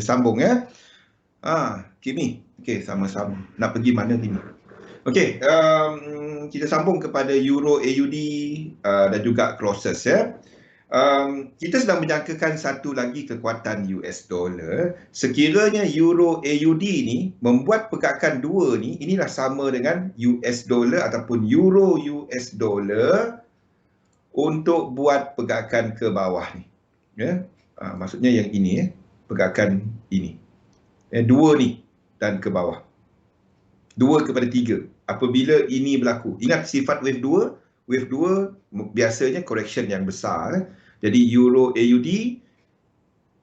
sambung ya. Kimi. Okey, sama-sama. Nak pergi mana Kimi? Okey, kita sambung kepada Euro AUD dan juga clauses ya. Kita sedang menjangkakan satu lagi kekuatan US dollar. Sekiranya Euro AUD ni membuat pergerakan dua ni, inilah sama dengan US dollar ataupun Euro US dollar untuk buat pergerakan ke bawah ni. Ya. Maksudnya yang ini ya, pergerakan ini. Dua ni dan ke bawah. 2 kepada 3. Apabila ini berlaku. Ingat sifat wave 2. Wave 2 biasanya correction yang besar. Jadi Euro AUD,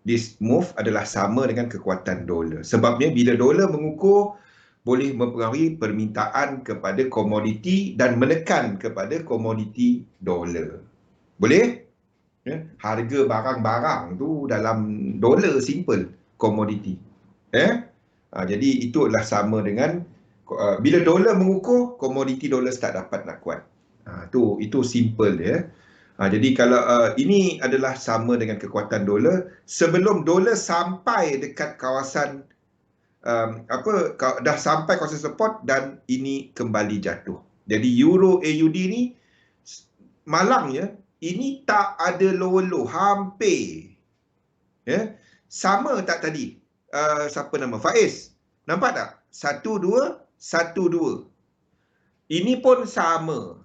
this move adalah sama dengan kekuatan dolar. Sebabnya bila dolar mengukur, boleh mempengaruhi permintaan kepada komoditi dan menekan kepada komoditi dolar. Boleh? Ya? Harga barang-barang tu dalam dolar simple komoditi. Jadi itu adalah sama dengan bila dolar mengukur, komoditi dolar start dapat nak kuat. Itu simple dia. Jadi kalau ini adalah sama dengan kekuatan dolar sebelum dolar sampai dekat kawasan dah sampai kawasan support dan ini kembali jatuh. Jadi Euro AUD ni malangnya ini tak ada low hampir. Ya. Sama tak tadi? Siapa nama? Faiz. Nampak tak? 1-2 1-2. Ini pun sama.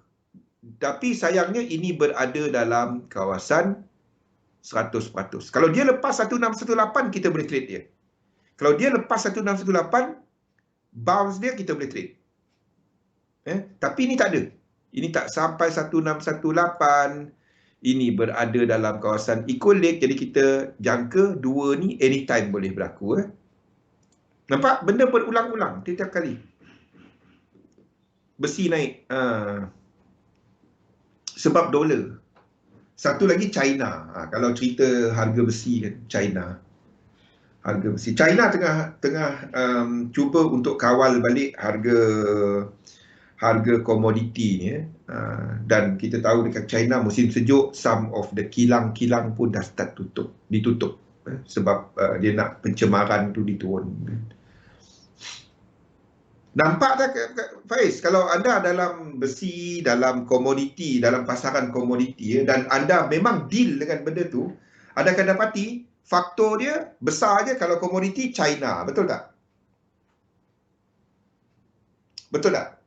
Tapi sayangnya ini berada dalam kawasan 100%. Kalau dia lepas 1618 kita boleh trade dia. Kalau dia lepas 1618 bounce dia kita boleh trade. Tapi ini tak ada. Ini tak sampai 1618. Ini berada dalam kawasan equilibrium. Jadi kita jangka dua ni anytime boleh berlaku. Nampak? Benda berulang-ulang setiap kali. Besi naik. Sebab dolar. Satu lagi China. Kalau cerita harga besi kan, China. Harga besi. China tengah cuba untuk kawal balik harga komoditi ni. Dan kita tahu dekat China musim sejuk, some of the kilang-kilang pun dah start ditutup. Sebab dia nak pencemaran tu diturunkan. Nampak tak Faiz, kalau anda dalam besi, dalam komoditi, dalam pasaran komoditi dan anda memang deal dengan benda tu, anda akan dapati faktor dia besar je kalau komoditi China, betul tak? Betul tak?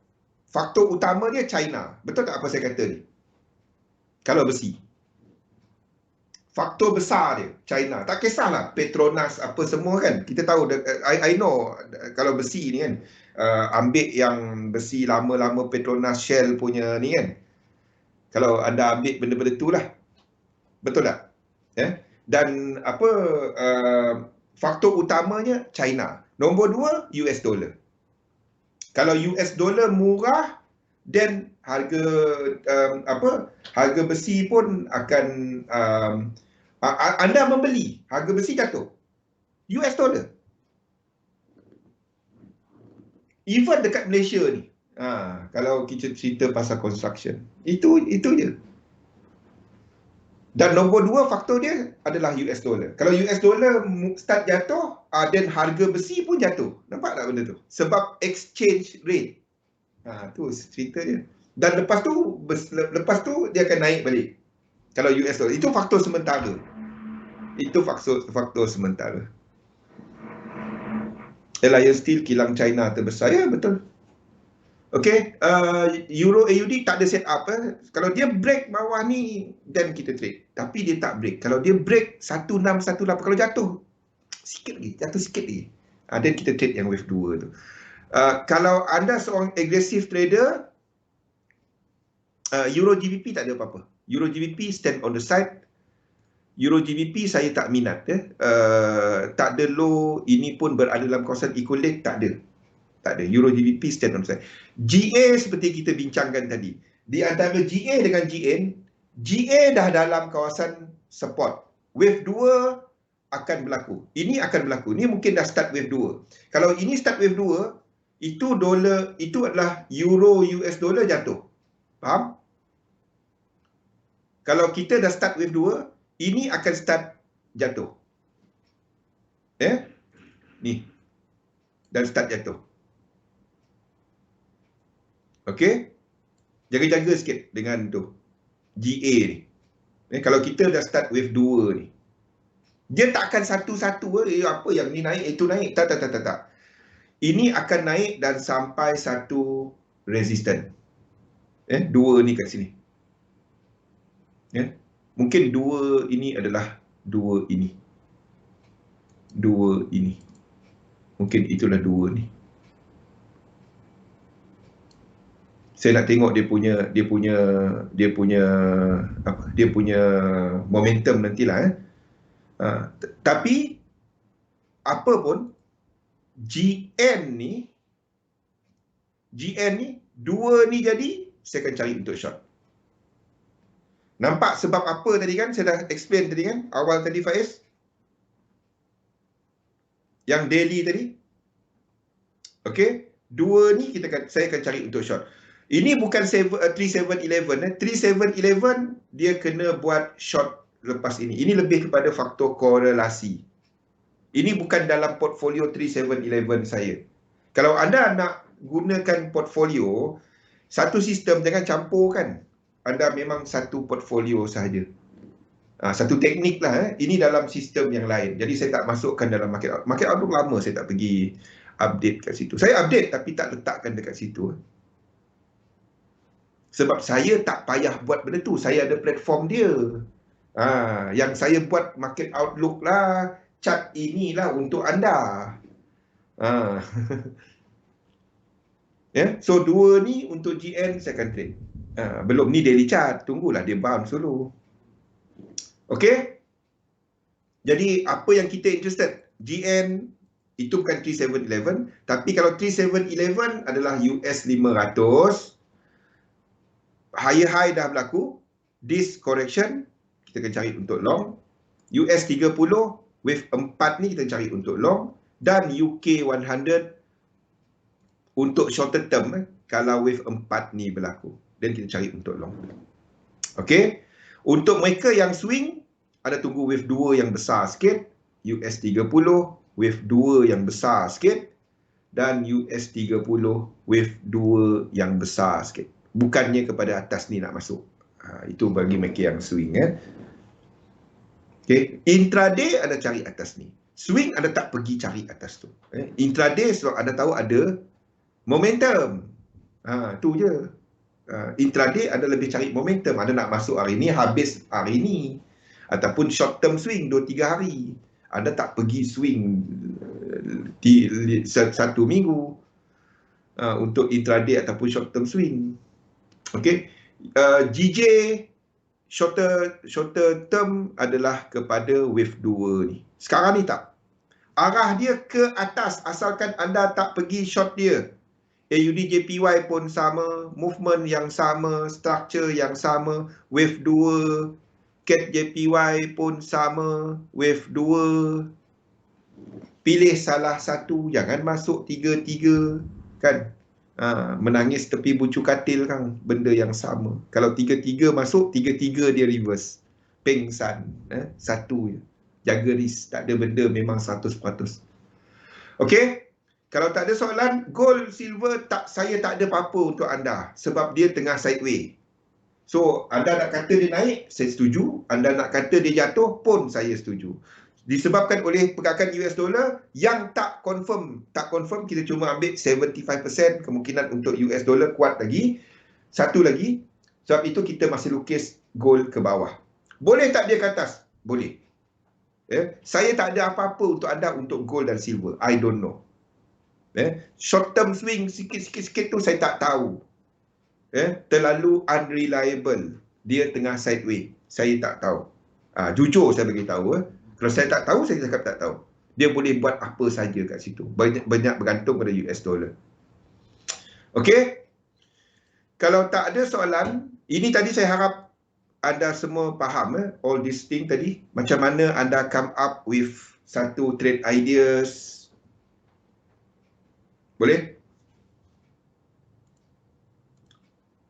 Faktor utama dia China, betul tak apa saya kata ni? Kalau besi. Faktor besar dia China. Tak kisahlah Petronas apa semua kan. Kita tahu, I know kalau besi ni kan, ambil yang besi lama-lama Petronas Shell punya ni kan. Kalau anda ambil benda-benda tu lah. Betul tak? Dan faktor utamanya China. Nombor 2 US dollar. Kalau US dollar murah, then harga besi pun akan anda membeli, harga besi jatuh. US dollar. Even dekat Malaysia ni. Kalau kita cerita pasal construction, itu je. Dan nombor 2 faktor dia adalah US dollar. Kalau US dollar start jatuh, then harga besi pun jatuh. Nampak tak benda tu? Sebab exchange rate. Tu cerita dia. Dan lepas tu dia akan naik balik. Kalau US dollar. Itu faktor sementara. Faktor sementara. Alliance Steel, kilang China terbesar. Ya, betul. Okey, Euro AUD tak ada set up. Kalau dia break bawah ni, then kita trade. Tapi dia tak break. Kalau dia break 1618, kalau jatuh sikit lagi. Then kita trade yang wave 2 tu. Kalau anda seorang aggressive trader, Euro GBP tak ada apa-apa. Euro GBP stand on the side. Euro GBP saya tak minat. Tak ada low, ini pun berada dalam kawasan equilibrium, tak ada. Euro GBP stand on the side. GA seperti kita bincangkan tadi. Di antara GA dengan GN, GA dah dalam kawasan support. Wave 2 akan berlaku. Ini akan berlaku. Ini mungkin dah start wave 2. Kalau ini start wave 2, itu dolar, itu adalah euro US dollar jatuh. Faham? Kalau kita dah start wave 2, ini akan start jatuh. Ni. Dan start jatuh. Okey. Jaga-jaga sikit dengan tu. GA ni. Kalau kita dah start wave 2 ni. Dia takkan satu-satu apa yang ni naik, itu naik. Tak. Ini akan naik dan sampai satu resisten. 2 ni kat sini. Mungkin 2 ini adalah 2 ini. 2 ini. Mungkin itulah 2 ni. Saya nak tengok dia punya momentum nantilah. Tapi apa pun GN ni 2 ni jadi saya akan cari untuk short. Nampak sebab apa tadi kan? Saya dah explain tadi kan? Awal tadi Faiz. Yang daily tadi. Okey. 2 ni saya akan cari untuk short. Ini bukan 3711. 3711 dia kena buat short lepas ini. Ini lebih kepada faktor korelasi. Ini bukan dalam portfolio 3711 saya. Kalau anda nak gunakan portfolio, satu sistem jangan campurkan. Anda memang satu portfolio sahaja. Satu teknik lah. Ini dalam sistem yang lain. Jadi saya tak masukkan dalam market outlook. Market outlook lama saya tak pergi update kat situ. Saya update tapi tak letakkan dekat situ. Sebab saya tak payah buat benda tu. Saya ada platform dia. Yang saya buat market outlook lah, chart inilah untuk anda. So 2 ni untuk GN saya akan trade. Belum ni daily chart. Tunggulah dia bounce dulu. Okey. Jadi apa yang kita interested? GN itu bukan 3711. Tapi kalau 3711 adalah US 500. Higher high dah berlaku. This correction kita akan cari untuk long. US 30 wave 4 ni kita cari untuk long. Dan UK 100 untuk shorter term kalau wave 4 ni berlaku. Dan kita cari untuk long. Okey. Untuk mereka yang swing, ada tunggu wave 2 yang besar sikit. US 30 wave 2 yang besar sikit. Dan US 30 wave 2 yang besar sikit. Bukannya kepada atas ni nak masuk. Itu bagi mereka yang swing. Okay. Intraday anda cari atas ni. Swing anda tak pergi cari atas tu. Intraday sebab anda tahu ada momentum. Tu je. Intraday anda lebih cari momentum. Anda nak masuk hari ni, habis hari ni. Ataupun short term swing 2-3 hari. Anda tak pergi swing di 1 minggu. Untuk intraday ataupun short term swing. Okey, GJ shorter term adalah kepada wave 2 ni. Sekarang ni tak. Arah dia ke atas asalkan anda tak pergi short dia. AUD JPY pun sama, movement yang sama, structure yang sama, wave 2, CAD JPY pun sama, wave 2. Pilih salah satu, jangan masuk 3-3 kan. Menangis tepi bucu katil kan, benda yang sama. Kalau 3-3 masuk, 3-3 dia reverse. Pengsan, satu je. Jaga risk, tak ada benda memang 100%. Okey, kalau tak ada soalan, gold, silver, saya tak ada apa-apa untuk anda. Sebab dia tengah sideway. So, anda nak kata dia naik, saya setuju. Anda nak kata dia jatuh pun saya setuju. Disebabkan oleh pergerakan US dollar yang tak confirm. Tak confirm, kita cuma ambil 75% kemungkinan untuk US dollar kuat lagi. Satu lagi, sebab itu kita masih lukis gold ke bawah. Boleh tak dia ke atas? Boleh. Saya tak ada apa-apa untuk anda untuk gold dan silver. I don't know. Short term swing sikit-sikit tu saya tak tahu. Terlalu unreliable. Dia tengah sideway. Saya tak tahu. Jujur saya beritahu. Kalau saya tak tahu, saya cakap tak tahu. Dia boleh buat apa saja kat situ. Banyak bergantung pada US dollar. Okey. Kalau tak ada soalan, ini tadi saya harap anda semua faham all this thing tadi. Macam mana anda come up with satu trade ideas. Boleh?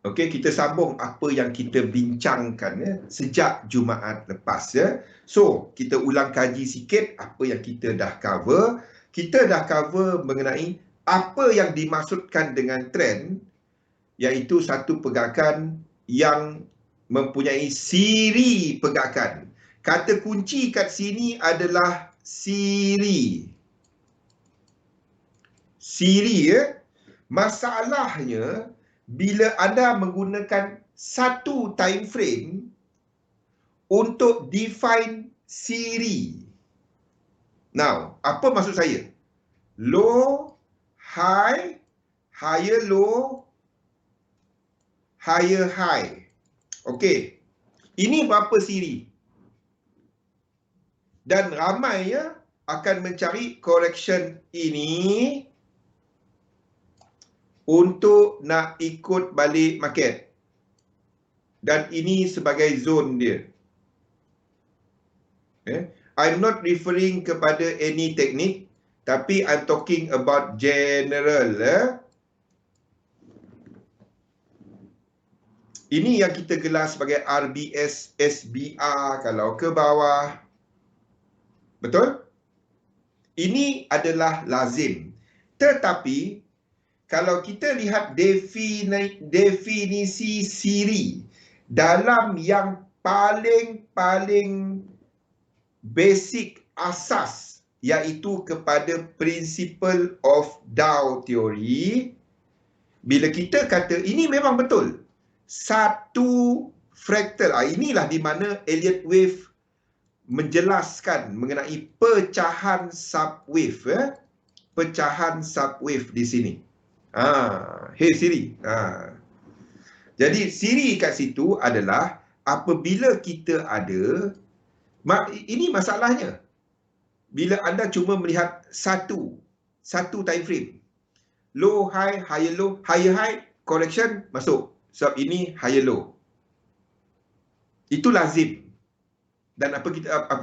Okey, kita sambung apa yang kita bincangkan sejak Jumaat lepas. So, kita ulang kaji sikit apa yang kita dah cover. kita dah cover mengenai apa yang dimaksudkan dengan trend, iaitu satu pergerakan yang mempunyai siri pergerakan. Kata kunci kat sini adalah siri. Siri, ya. Masalahnya, bila anda menggunakan satu time frame untuk define siri. Now, apa maksud saya? Low, high, higher low, higher high. Okey. Ini berapa siri? Dan ramai ya akan mencari correction ini untuk nak ikut balik market. Dan ini sebagai zone dia. I'm not referring kepada any teknik, tapi I'm talking about general. Ini yang kita gelar sebagai RBS SBR kalau ke bawah. Betul? Ini adalah lazim. Tetapi kalau kita lihat definisi siri dalam yang paling basic asas, iaitu kepada principle of Dow theory, bila kita kata ini memang betul, satu fractal, inilah di mana Elliott wave menjelaskan mengenai pecahan subwave, pecahan subwave di sini. Hey Siri. Jadi siri kat situ adalah apabila kita ada, ini masalahnya. Bila anda cuma melihat satu time frame. Low, high, higher low, higher high, correction masuk. Sebab ini higher low. Itu lazim. Dan apa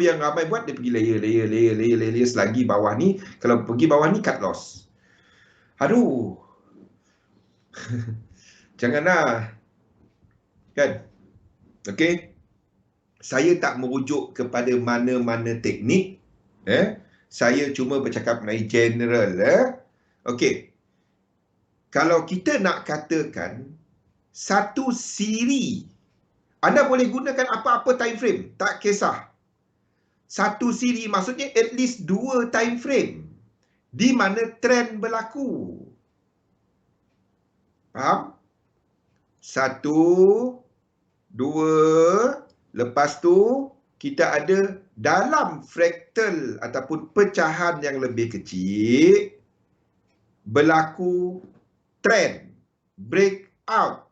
yang ramai buat, dia pergi layer selagi bawah ni. Kalau pergi bawah ni cut loss. Aduh. Janganlah. Kan? Okey. Saya tak merujuk kepada mana-mana teknik. Saya cuma bercakap mengenai general. Okey. Kalau kita nak katakan satu siri, anda boleh gunakan apa-apa time frame, tak kisah. Satu siri maksudnya at least 2 time frame di mana trend berlaku. Faham? 1, 2, lepas tu kita ada dalam fractal ataupun pecahan yang lebih kecil berlaku trend, breakout,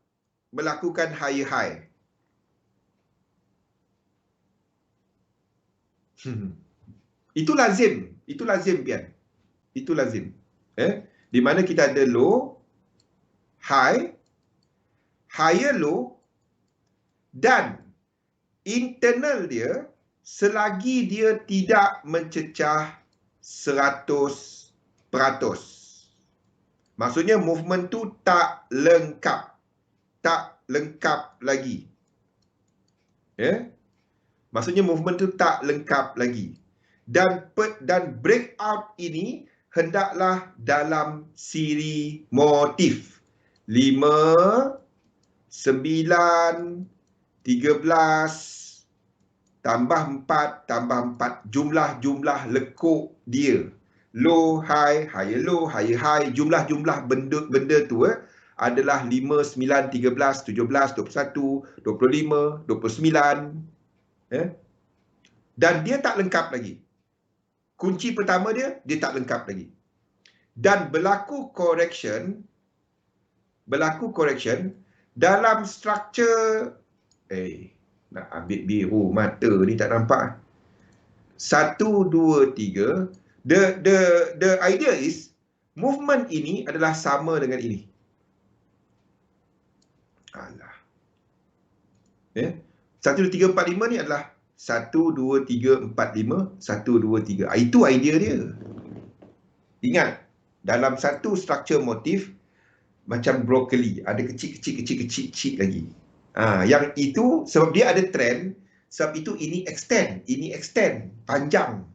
melakukan higher high. Itu lazim Pian. Itu lazim. Di mana kita ada low, high, higher low, dan internal dia selagi dia tidak mencecah 100%. Maksudnya movement tu tak lengkap. Tak lengkap lagi. Maksudnya movement tu tak lengkap lagi. Dan breakout ini hendaklah dalam siri motif 5, 9, 13 tambah 4 tambah 4, jumlah lekuk dia. Low, high, higher low, higher high, jumlah benda tu adalah 5, 9, 13, 17, 21, 25, 29. Dan dia tak lengkap lagi. Kunci pertama dia tak lengkap lagi. Dan berlaku correction dalam struktur, nak ambil biru mata ni tak nampak. 1, 2, 3. The idea is movement ini adalah sama dengan ini. Alah. 1, 2, 3, 4, 5 ni adalah 1, 2, 3, 4, 5, 1, 2, 3. Itu idea dia. Ingat, dalam satu struktur motif macam brokoli, ada kecil lagi. Yang itu sebab dia ada trend, sebab itu ini extend, panjang.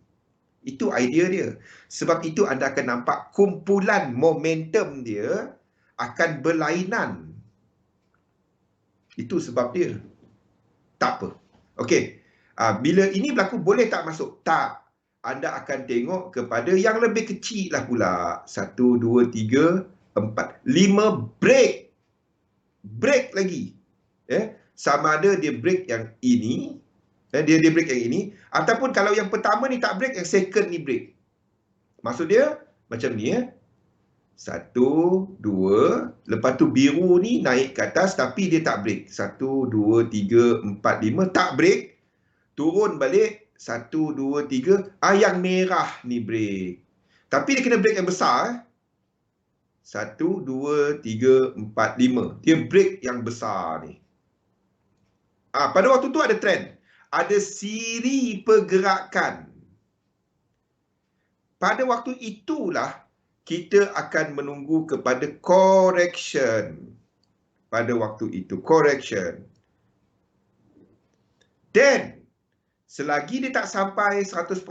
Itu idea dia. Sebab itu anda akan nampak kumpulan momentum dia akan berlainan. Itu sebab dia. Tak apa. Okey. Bila ini berlaku, boleh tak masuk? Tak. Anda akan tengok kepada yang lebih kecil lah pula. 1, 2, 3, 4, 5 break. Break lagi. Sama ada dia break yang ini, dia break yang ini, ataupun kalau yang pertama ni tak break, yang second ni break. Maksud dia macam ni 1, 2, lepas tu biru ni naik ke atas tapi dia tak break. 1, 2, 3, 4, 5 tak break. Turun balik 1, 2, 3. Yang merah ni break. Tapi dia kena break yang besar. 1, 2, 3, 4, 5. Dia break yang besar ni. Pada waktu tu ada trend. Ada siri pergerakan. Pada waktu itulah kita akan menunggu kepada correction. Pada waktu itu, correction. Dan selagi dia tak sampai 100%,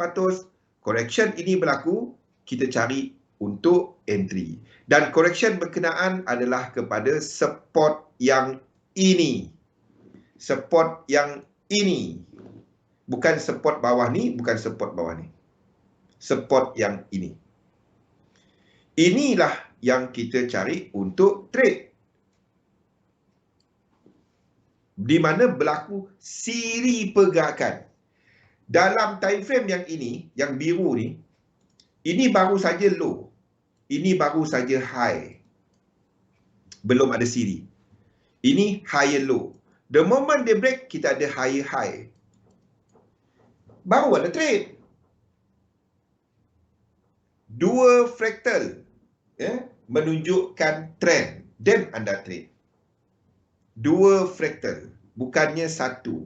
correction ini berlaku, kita cari untuk entry. Dan correction berkenaan adalah kepada support yang ini. Support yang ini. Bukan support bawah ni, bukan support bawah ni. Support yang ini. Inilah yang kita cari untuk trade. Di mana berlaku siri pergerakan. Dalam time frame yang ini, yang biru ni, ini baru saja low. Ini baru saja high. Belum ada siri. Ini higher low. The moment dia break, kita ada higher high. Baru ada trade. Dua fractal menunjukkan trend. Dan anda trade. Dua fractal. Bukannya satu.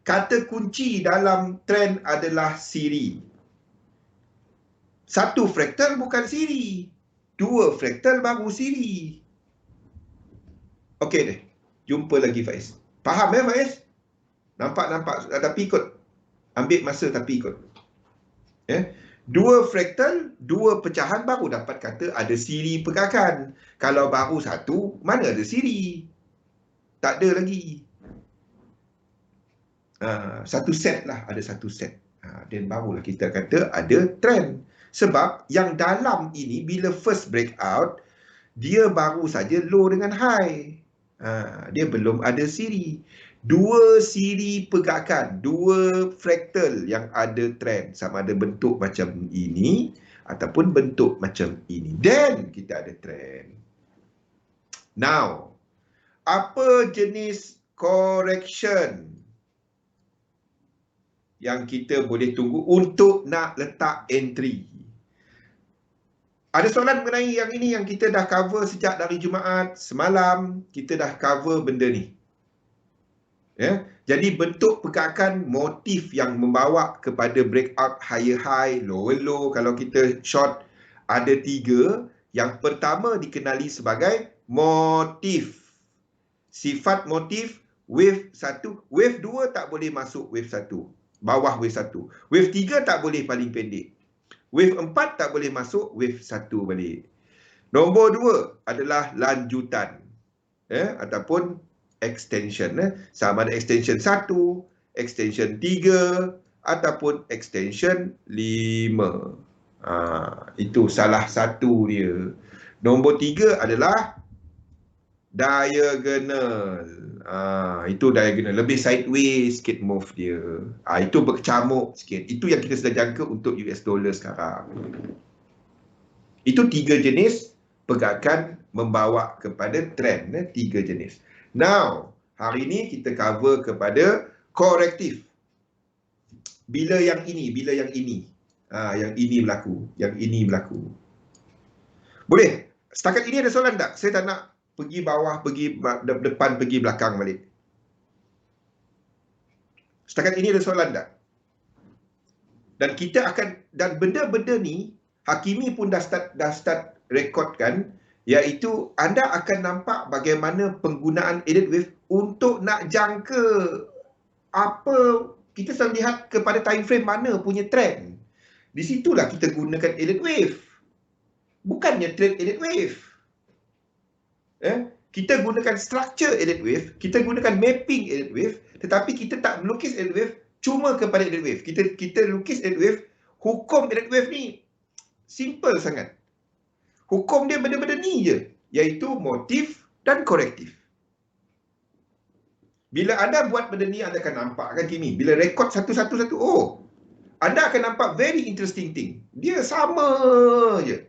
Kata kunci dalam trend adalah siri. Satu fractal bukan siri. Dua fractal baru siri. Okey deh. Jumpa lagi Faiz. Faham Faiz? Nampak. Tapi ikut. Ambil masa tapi ikut. Dua fractal, dua pecahan baru dapat kata ada siri pergerakan. Kalau baru satu, mana ada siri? Tak ada lagi. Satu set lah. Ada satu set. Dan barulah kita kata ada trend. Sebab yang dalam ini bila first breakout, dia baru saja low dengan high. Dia belum ada siri. Dua siri pergerakan, dua fractal yang ada trend. Sama ada bentuk macam ini ataupun bentuk macam ini. Dan kita ada trend. Now, apa jenis correction yang kita boleh tunggu untuk nak letak entry? Ada soalan mengenai yang ini yang kita dah cover sejak dari Jumaat semalam. Kita dah cover benda ni. Jadi bentuk pergerakan motif yang membawa kepada breakout higher high, lower low. Kalau kita short ada 3. Yang pertama dikenali sebagai motif. Sifat motif wave 1. Wave 2 tak boleh masuk wave 1. Bawah wave 1. Wave 3 tak boleh paling pendek. Wave 4 tak boleh masuk wave 1 balik. Nombor 2 adalah lanjutan. Ataupun extension. Sama ada extension 1, extension 3 ataupun extension 5. Itu salah satu dia. Nombor 3 adalah diagonal. Itu diagonal. Lebih sideways sikit move dia. Itu berkecamuk sikit. Itu yang kita sedang jangka untuk US dollar sekarang. Itu 3 jenis pergerakan membawa kepada trend. 3 jenis. Now, hari ini kita cover kepada korektif. Bila yang ini, bila yang ini. Yang ini berlaku. Yang ini berlaku. Boleh? Setakat ini ada soalan tak? Saya tak nak pergi bawah, pergi depan, pergi belakang balik. Setakat ini ada soalan tak? Dan kita akan, dan benda-benda ni, Hakimi pun dah start rekodkan, iaitu anda akan nampak bagaimana penggunaan aided wave untuk nak jangka apa, kita sedang lihat kepada time frame mana punya trend. Di situlah kita gunakan Elliott wave. Bukannya trade Elliott wave. Kita gunakan structure Elliott wave, kita gunakan mapping Elliott wave, tetapi kita tak melukis Elliott wave cuma kepada Elliott wave. Kita lukis Elliott wave, hukum Elliott wave ni simple sangat. Hukum dia benda-benda ni je, iaitu motif dan korektif. Bila anda buat benda ni, anda akan nampak kan Kimi, bila rekod satu-satu, oh, anda akan nampak very interesting thing. Dia sama je.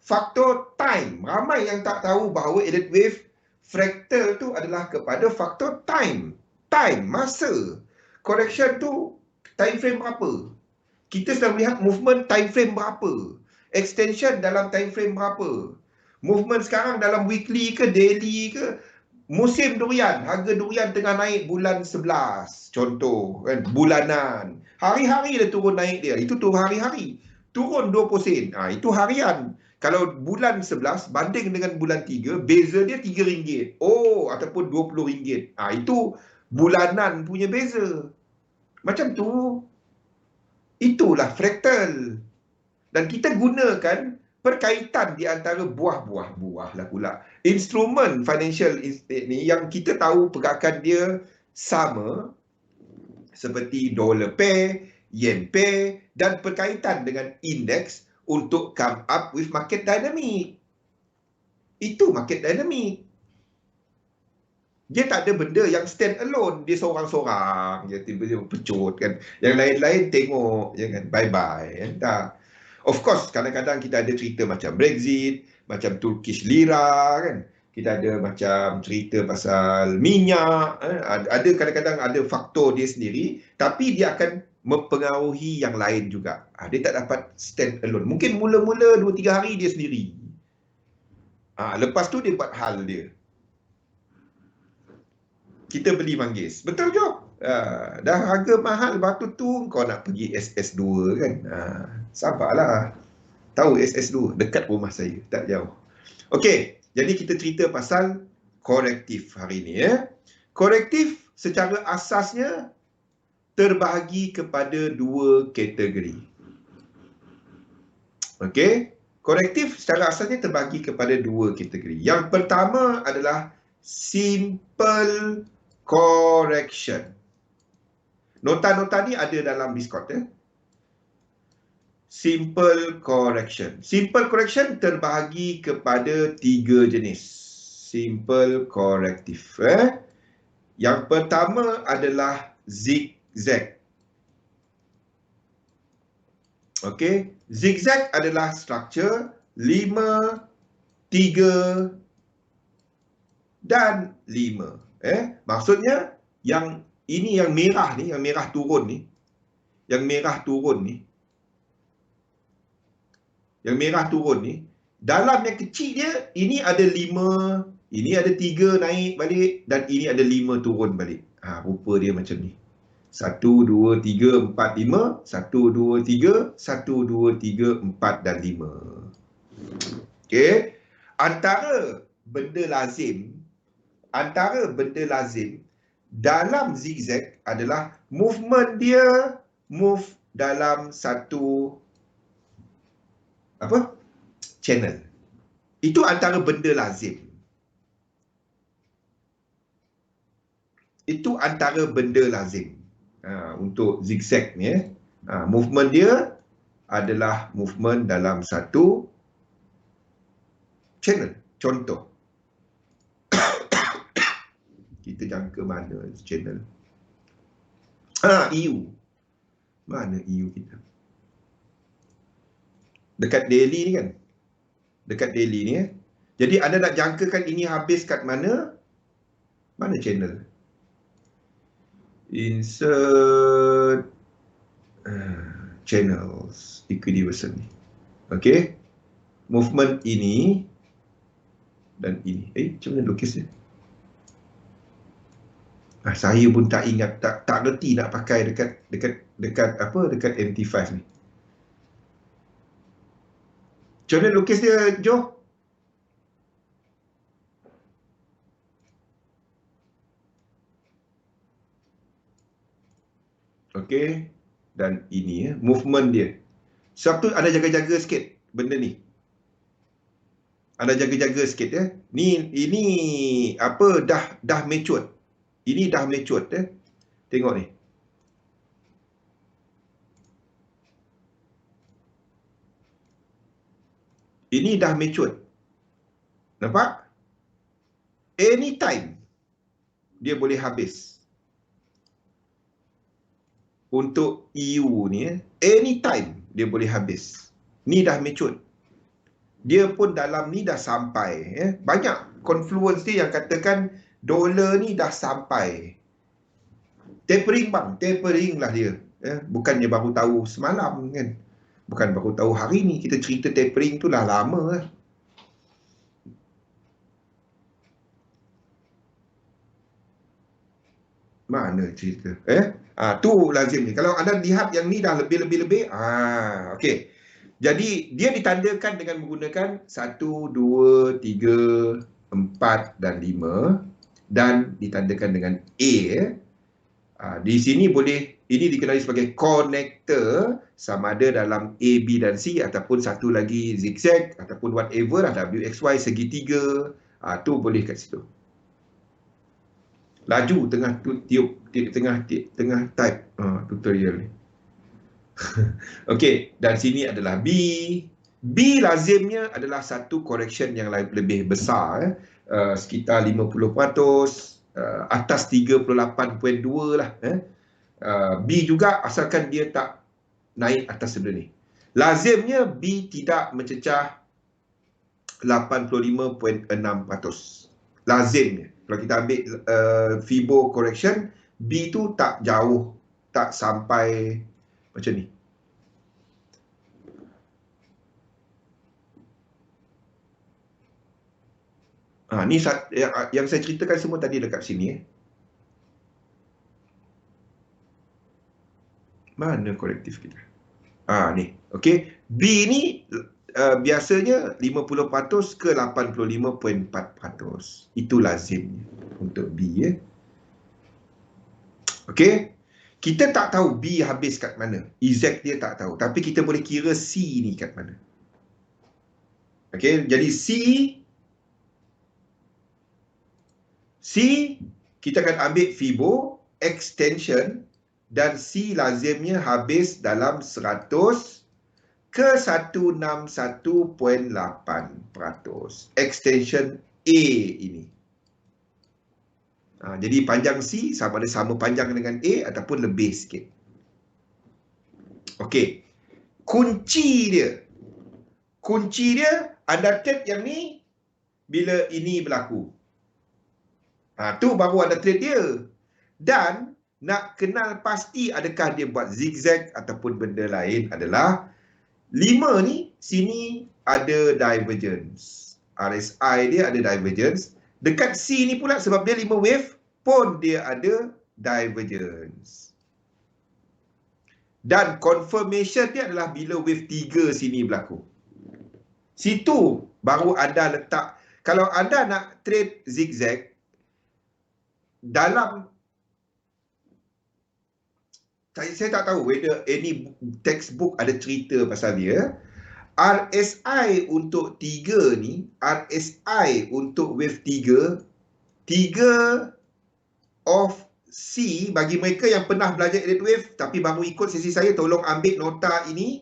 Faktor time. Ramai yang tak tahu bahawa Elliott wave fractal tu adalah kepada faktor time. Time, masa. Correction tu time frame berapa? Kita sedang melihat movement time frame berapa? Extension dalam time frame berapa? Movement sekarang dalam weekly ke daily ke? Musim durian, harga durian tengah naik bulan 11. Contoh, kan, bulanan. Hari-hari dia turun naik dia. Itu turun hari-hari. Turun 20 sen. Itu harian. Kalau bulan 11 banding dengan bulan 3, beza dia RM3. Oh, ataupun RM20. Itu bulanan punya beza. Macam tu. Itulah fractal. Dan kita gunakan perkaitan di antara buah lah pula. Instrumen financial ni yang kita tahu pergerakan dia sama seperti dollar pair, yen pair dan berkaitan dengan indeks untuk come up with market dynamic. Itu market dynamic. Dia tak ada benda yang stand alone. Dia seorang-seorang. Dia tiba-tiba pecut kan. Yang lain-lain tengok. Jangan bye-bye. Tak. Of course, kadang-kadang kita ada cerita macam Brexit, macam Turkish Lira kan. Kita ada macam cerita pasal minyak. Ada kadang-kadang ada faktor dia sendiri. Tapi dia akan mempengaruhi yang lain juga. Dia tak dapat stand alone. Mungkin mula-mula 2-3 hari dia sendiri. Lepas tu dia buat hal dia. Kita beli manggis. Betul je. Dah harga mahal batu tu kau nak pergi SS2 kan. Sabarlah. Tahu SS2 dekat rumah saya, tak jauh. Okey, jadi kita cerita pasal korektif hari ni ya. Korektif secara asasnya terbahagi kepada 2 kategori. Okey, korektif secara asasnya terbahagi kepada 2 kategori. Yang pertama adalah simple correction. Nota-nota ni ada dalam Discord ya. Simple correction. Simple correction terbahagi kepada 3 jenis. Simple corrective. Yang pertama adalah zigzag. Okey, zigzag adalah struktur 5, 3 dan 5. Maksudnya yang ini yang merah ni, yang merah turun ni. Yang merah turun ni. Yang merah turun ni, dalam yang kecil dia ini ada 5, ini ada 3 naik balik dan ini ada 5 turun balik. Rupa dia macam ni. 1 2 3 4 5, 1 2 3, 1 2 3 4 dan 5. Okey. Antara benda lazim dalam zigzag adalah movement dia move dalam satu channel. Itu antara benda lazim. Itu antara benda lazim untuk zigzag ni. Movement dia adalah movement dalam satu channel. Contoh. Kita jangka mana channel? EU. Mana EU kita? Dekat daily ni kan? Dekat daily ni Jadi anda nak jangkakan ini habis kat mana? Mana channel? Insert channels equidiversion ni. Okey. Movement ini dan ini. Macam mana lukis dia? Saya pun tak ingat, tak reti nak pakai dekat MT5 ni. Macam mana lukis dia, Jo? Okey. dan ini movement dia. Sebab tu anda jaga-jaga sikit benda ni. Anda jaga-jaga sikit ya. Ini apa dah matured. Ini dah matured ya. Tengok ni. Ini dah matured. Nampak? Anytime dia boleh habis. Untuk EU ni anytime dia boleh habis. Ni dah matured. Dia pun dalam ni dah sampai Banyak confluence dia yang katakan dolar ni dah sampai. Tapering bang, tapering lah dia. Bukannya baru tahu semalam kan. Bukan baru tahu hari ni. Kita cerita tapering tu dah lama lah. Mana cerita? Tu lazim ni. Kalau anda lihat yang ni dah lebih-lebih. Okey. Jadi dia ditandakan dengan menggunakan 1, 2, 3, 4 dan 5 dan ditandakan dengan A. Di sini boleh, ini dikenali sebagai connector, sama ada dalam A, B dan C ataupun satu lagi zigzag ataupun whatever lah, WXY segitiga. Tu boleh kat situ. Laju tengah tengah type tutorial ni. Okey, dan sini adalah B. B lazimnya adalah satu correction yang lebih besar, sekitar 50%, atas 38.2 lah. B juga asalkan dia tak naik atas sebelah ni. Lazimnya B tidak mencecah 85.6%. Lazimnya. Kalau kita ambil Fibo correction, B tu tak jauh, tak sampai macam ni. Ni yang saya ceritakan semua tadi dekat sini. Mana korektif kita? Ni. Okey. B ni biasanya 50% ke 85.4%. Itu lazimnya untuk B. Okey. Kita tak tahu B habis kat mana. Exact dia tak tahu. Tapi kita boleh kira C ni kat mana. Okey. Jadi C kita akan ambil Fibo, extension, dan C lazimnya habis dalam 100 ke 161.8%. Extension A ini. Jadi panjang C sama ada sama panjang dengan A ataupun lebih sikit. Okey. Kunci dia anda trade yang ni bila ini berlaku. Tu baru ada trade dia. Dan nak kenal pasti adakah dia buat zigzag ataupun benda lain adalah 5 ni, sini ada divergence. RSI dia ada divergence. Dekat C ni pula sebab dia 5 wave pun dia ada divergence. Dan confirmation dia adalah bila wave 3 sini berlaku. Situ baru anda letak. Kalau anda nak trade zigzag, dalam saya tak tahu whether any textbook ada cerita pasal dia. RSI untuk 3 ni, RSI untuk wave 3 of C, bagi mereka yang pernah belajar elite wave tapi baru ikut sesi saya, tolong ambil nota ini.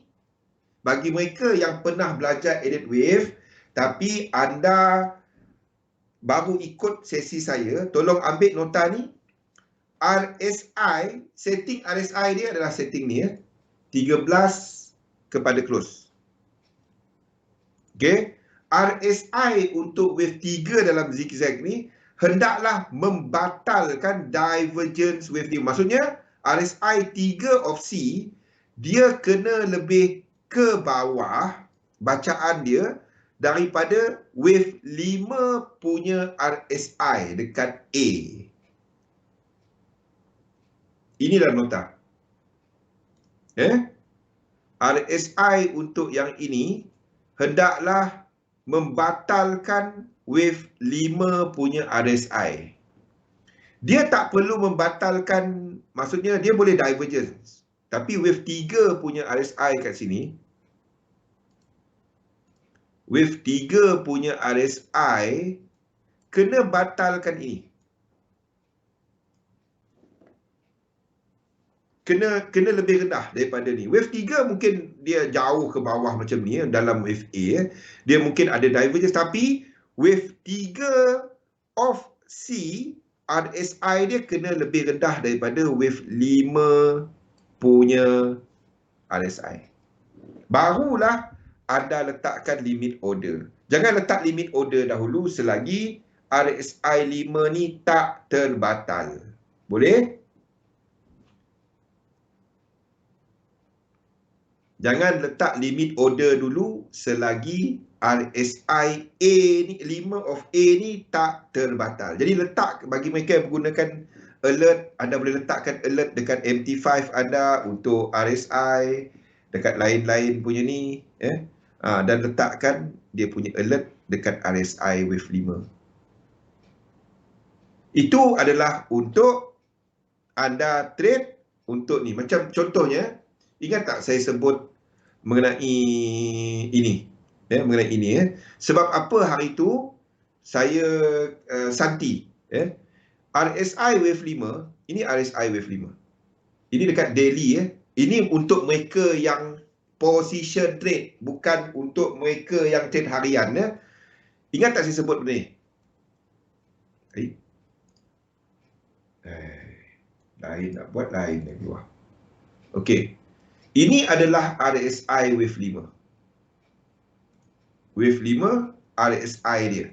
Bagi mereka yang pernah belajar elite wave tapi anda baru ikut sesi saya, tolong ambil nota ni. RSI, setting RSI dia adalah setting ni 13 kepada close. Okey. RSI untuk wave 3 dalam zigzag ni hendaklah membatalkan divergence wave ni. Maksudnya RSI 3 of C dia kena lebih ke bawah bacaan dia daripada wave 5 punya RSI dekat A. Inilah nota. RSI untuk yang ini hendaklah membatalkan wave 5 punya RSI. Dia tak perlu membatalkan, maksudnya dia boleh divergence. Tapi wave 3 punya RSI kat sini, wave 3 punya RSI kena batalkan ini. Kena lebih rendah daripada ni. Wave 3 mungkin dia jauh ke bawah macam ni dalam wave A. Dia mungkin ada divergence, tapi wave 3 of C, RSI dia kena lebih rendah daripada wave 5 punya RSI. Barulah anda letakkan limit order. Jangan letak limit order dahulu selagi RSI 5 ni tak terbatal. Boleh? Jangan letak limit order dulu selagi RSI A ni, 5 of A ni tak terbatal. Jadi letak, bagi mereka yang menggunakan alert, anda boleh letakkan alert dekat MT5 anda untuk RSI, dekat lain-lain punya ni, dan letakkan dia punya alert dekat RSI wave 5. Itu adalah untuk anda trade untuk ni. Macam contohnya, ingat tak saya sebut mengenai ini, mengenai ini, sebab apa hari itu saya Santi, RSI wave 5, ini RSI wave 5. Ini dekat daily, ini untuk mereka yang position trade, bukan untuk mereka yang trade harian, Ingat tak saya sebut benda ni? Lain nak buat, lain nak keluar. Okey. Ini adalah RSI wave 5. Wave 5, RSI dia.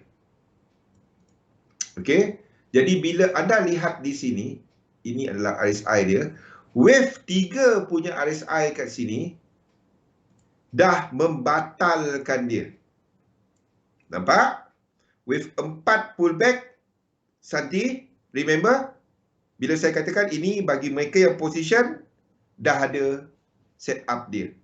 Okey. Jadi bila anda lihat di sini, ini adalah RSI dia. Wave 3 punya RSI kat sini dah membatalkan dia. Nampak? Wave 4 pullback. Santi, remember? Bila saya katakan ini bagi mereka yang position, dah ada setup dia.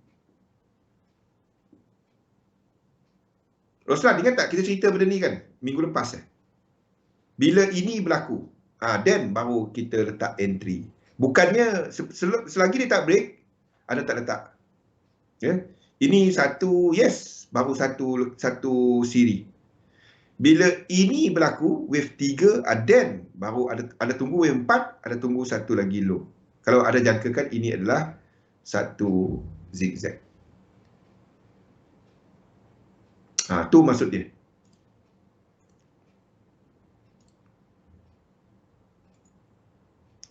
Roslan, ingat tak kita cerita benda ni kan? Minggu lepas. Bila ini berlaku, then baru kita letak entry. Bukannya, selagi dia tak break, anda tak letak. Ini satu, yes, baru satu siri. Bila ini berlaku, wave 3, then baru ada tunggu wave 4, ada tunggu satu lagi low. Kalau ada jangkakan, ini adalah satu zigzag. Tu maksud dia.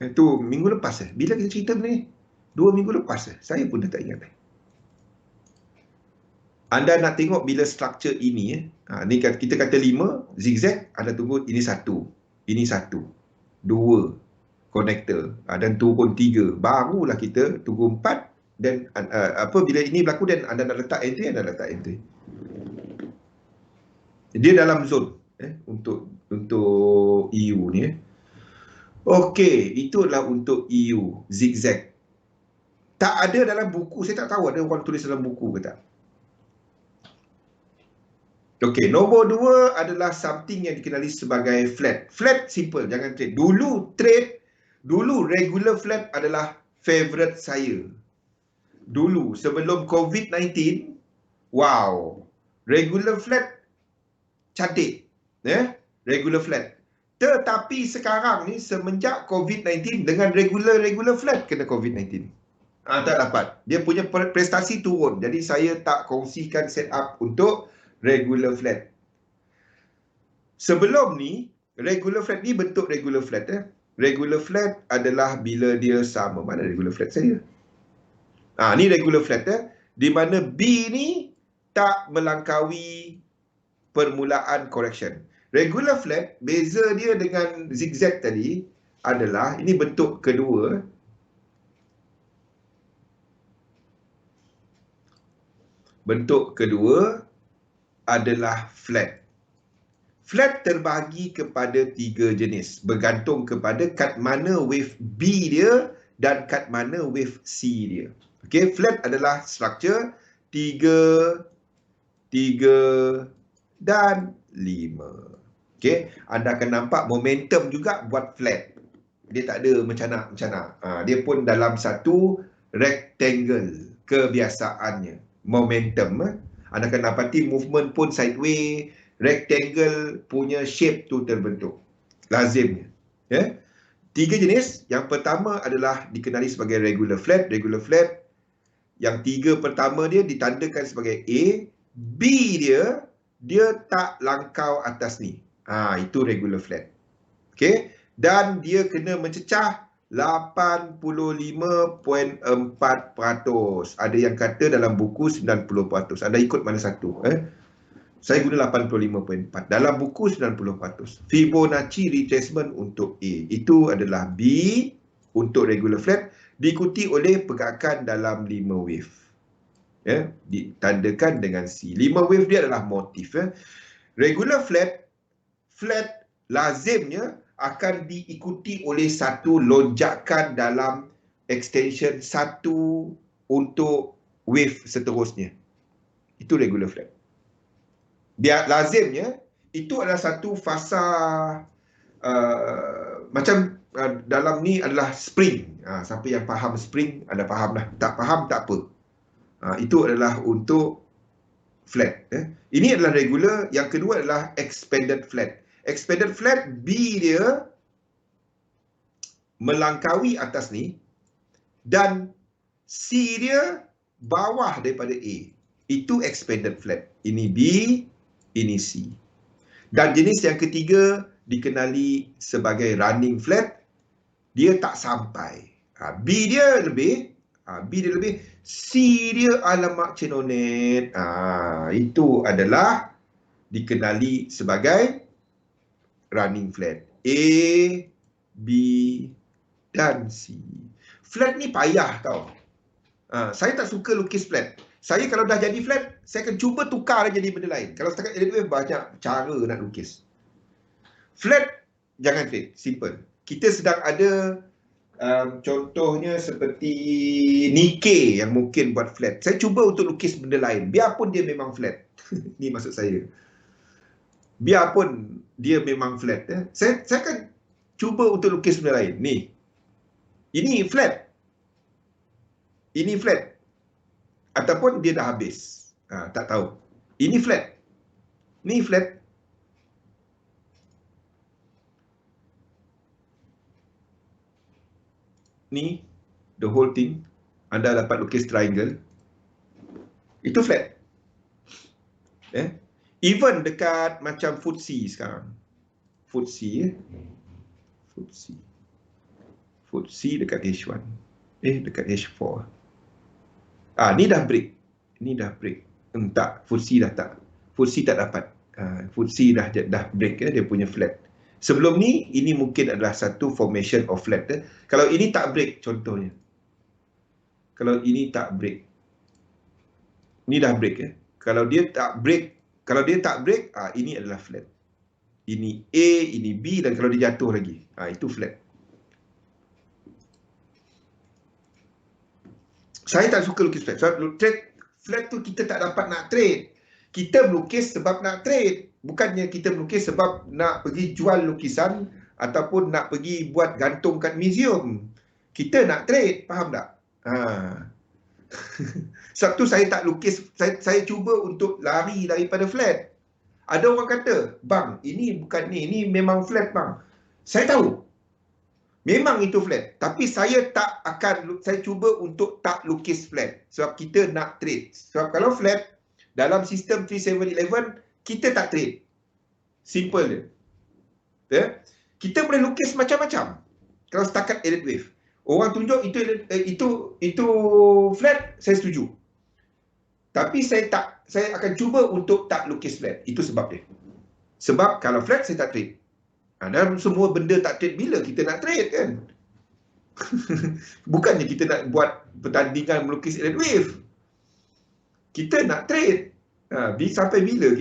Itu minggu lepas. Bila kita cerita benda ni? 2 minggu lepas. Saya pun dah tak ingat. Anda nak tengok bila structure ini, ni kita kata 5, zigzag, anda tunggu ini 1, ini 1, 2, connector, dan turun 3, barulah kita tunggu 4, dan bila ini berlaku, dan anda nak letak entry, anda letak entry. Dia dalam zone untuk EU ni. Okey, itu adalah untuk EU, zigzag. Tak ada dalam buku, saya tak tahu ada orang tulis dalam buku ke tak. Okey, nombor 2 adalah something yang dikenali sebagai flat. Flat simple, jangan trade. Dulu regular flat adalah favorite saya. Dulu sebelum COVID-19, wow, regular flat cantik, regular flat. Tetapi sekarang ni semenjak COVID-19 dengan regular flat kena COVID-19. Tak dapat. Dia punya prestasi turun. Jadi saya tak kongsikan setup untuk regular flat. Sebelum ni, regular flat ni bentuk regular flat. Regular flat adalah bila dia sama. Mana regular flat saya? Ni regular flat. Di mana B ni tak melangkaui permulaan correction. Regular flat, beza dia dengan zigzag tadi adalah, ini bentuk kedua. Bentuk kedua adalah flat. Flat terbahagi kepada 3 jenis, bergantung kepada kat mana wave B dia dan kat mana wave C dia. Okey, flat adalah structure 3, 3 dan 5. Okey, anda akan nampak momentum juga buat flat. Dia tak ada mencanak-mencanak. Dia pun dalam satu rectangle kebiasaannya. Momentum. Anda akan dapati movement pun sideways, rectangle punya shape tu terbentuk. Lazimnya. Ya. 3 jenis. Yang pertama adalah dikenali sebagai regular flat. Regular flat. Yang 3 pertama dia ditandakan sebagai A. B dia tak langkau atas ni. Itu regular flat. Okey. Dan dia kena mencecah 85.4%. Ada yang kata dalam buku 90%. Anda ikut mana satu? Saya guna 85.4. Dalam buku 90%. Fibonacci retracement untuk A. Itu adalah B untuk regular flat. Diikuti oleh pergerakan dalam 5 wave. Ya, ditandakan dengan C. 5 wave dia adalah motif. Regular flat lazimnya akan diikuti oleh satu lonjakan dalam extension 1 untuk wave seterusnya. Itu regular flat. Dia lazimnya itu adalah satu fasa macam dalam ni adalah spring. Siapa yang faham spring, anda faham lah. Tak faham, tak apa. Itu adalah untuk flat. Ini adalah regular. Yang kedua adalah expanded flat. Expanded flat, B dia melangkaui atas ni dan C dia bawah daripada A. Itu expanded flat. Ini B, ini C. Dan jenis yang ketiga dikenali sebagai running flat. Dia tak sampai. B dia lebih. C dia alamak cenonet. Itu adalah dikenali sebagai running flat. A, B dan C. Flat ni payah tau. Saya tak suka lukis flat. Saya kalau dah jadi flat, saya akan cuba tukar jadi benda lain. Kalau setakat edit wave, banyak cara nak lukis. Flat, jangan trade. Simple. Kita sedang ada contohnya seperti Nikkei yang mungkin buat flat. Saya cuba untuk lukis benda lain. Biarpun dia memang flat. Ni maksud saya. Biarpun dia memang flat. Saya akan cuba untuk lukis benda lain. Ni. Ini flat. Ini flat. Ataupun dia dah habis. Tak tahu. Ini flat. Ni flat. Ni. The whole thing. Anda dapat lukis triangle. Itu flat. Even dekat macam FTSE sekarang. FTSE dekat H1. Dekat H4. Ni dah break. Tak, FTSE dah tak. FTSE tak dapat. FTSE dah break dia punya flat. Sebelum ni, ini mungkin adalah satu formation of flat. Kalau ini tak break contohnya. Kalau ini tak break. Ni dah break. Kalau dia tak break, ini adalah flat. Ini A, ini B dan kalau dia jatuh lagi. Itu flat. Saya tak suka lukis flat. Sebab flat tu kita tak dapat nak trade. Kita melukis sebab nak trade. Bukannya kita melukis sebab nak pergi jual lukisan ataupun nak pergi buat gantung kat museum. Kita nak trade. Faham tak? Sebab tu saya tak lukis. Saya cuba untuk lari daripada flat. Ada orang kata, bang, ini bukan ni. Ini memang flat, bang. Saya tahu. Memang itu flat. Tapi saya cuba untuk tak lukis flat. Sebab kita nak trade. Sebab kalau flat, dalam sistem 3711, kita tak trade. Simple dia. Kita boleh lukis macam-macam. Kalau setakat edit wave. Orang tunjuk itu flat, saya setuju. Tapi saya akan cuba untuk tak lukis flat. Itu sebab dia. Sebab kalau flat, saya tak trade. Dan semua benda tak trade bila kita nak trade kan. Bukannya kita nak buat pertandingan melukis edit wave. Kita nak trade. Sampai bila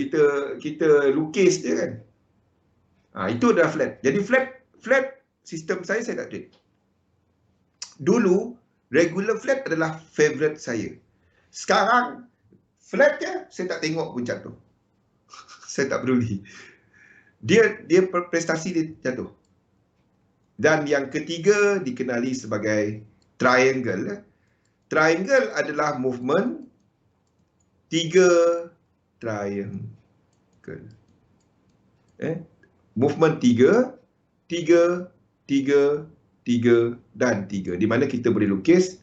kita lukis dia kan. Itu adalah flat. Jadi flat sistem saya tak trade. Dulu regular flat adalah favorite saya. Sekarang flat dia saya tak tengok pun jatuh. Saya tak peduli. Dia prestasi dia jatuh. Dan yang ketiga dikenali sebagai triangle. Triangle adalah movement 3 triangle. Movement 3, 3, 3, 3 dan 3. Di mana kita boleh lukis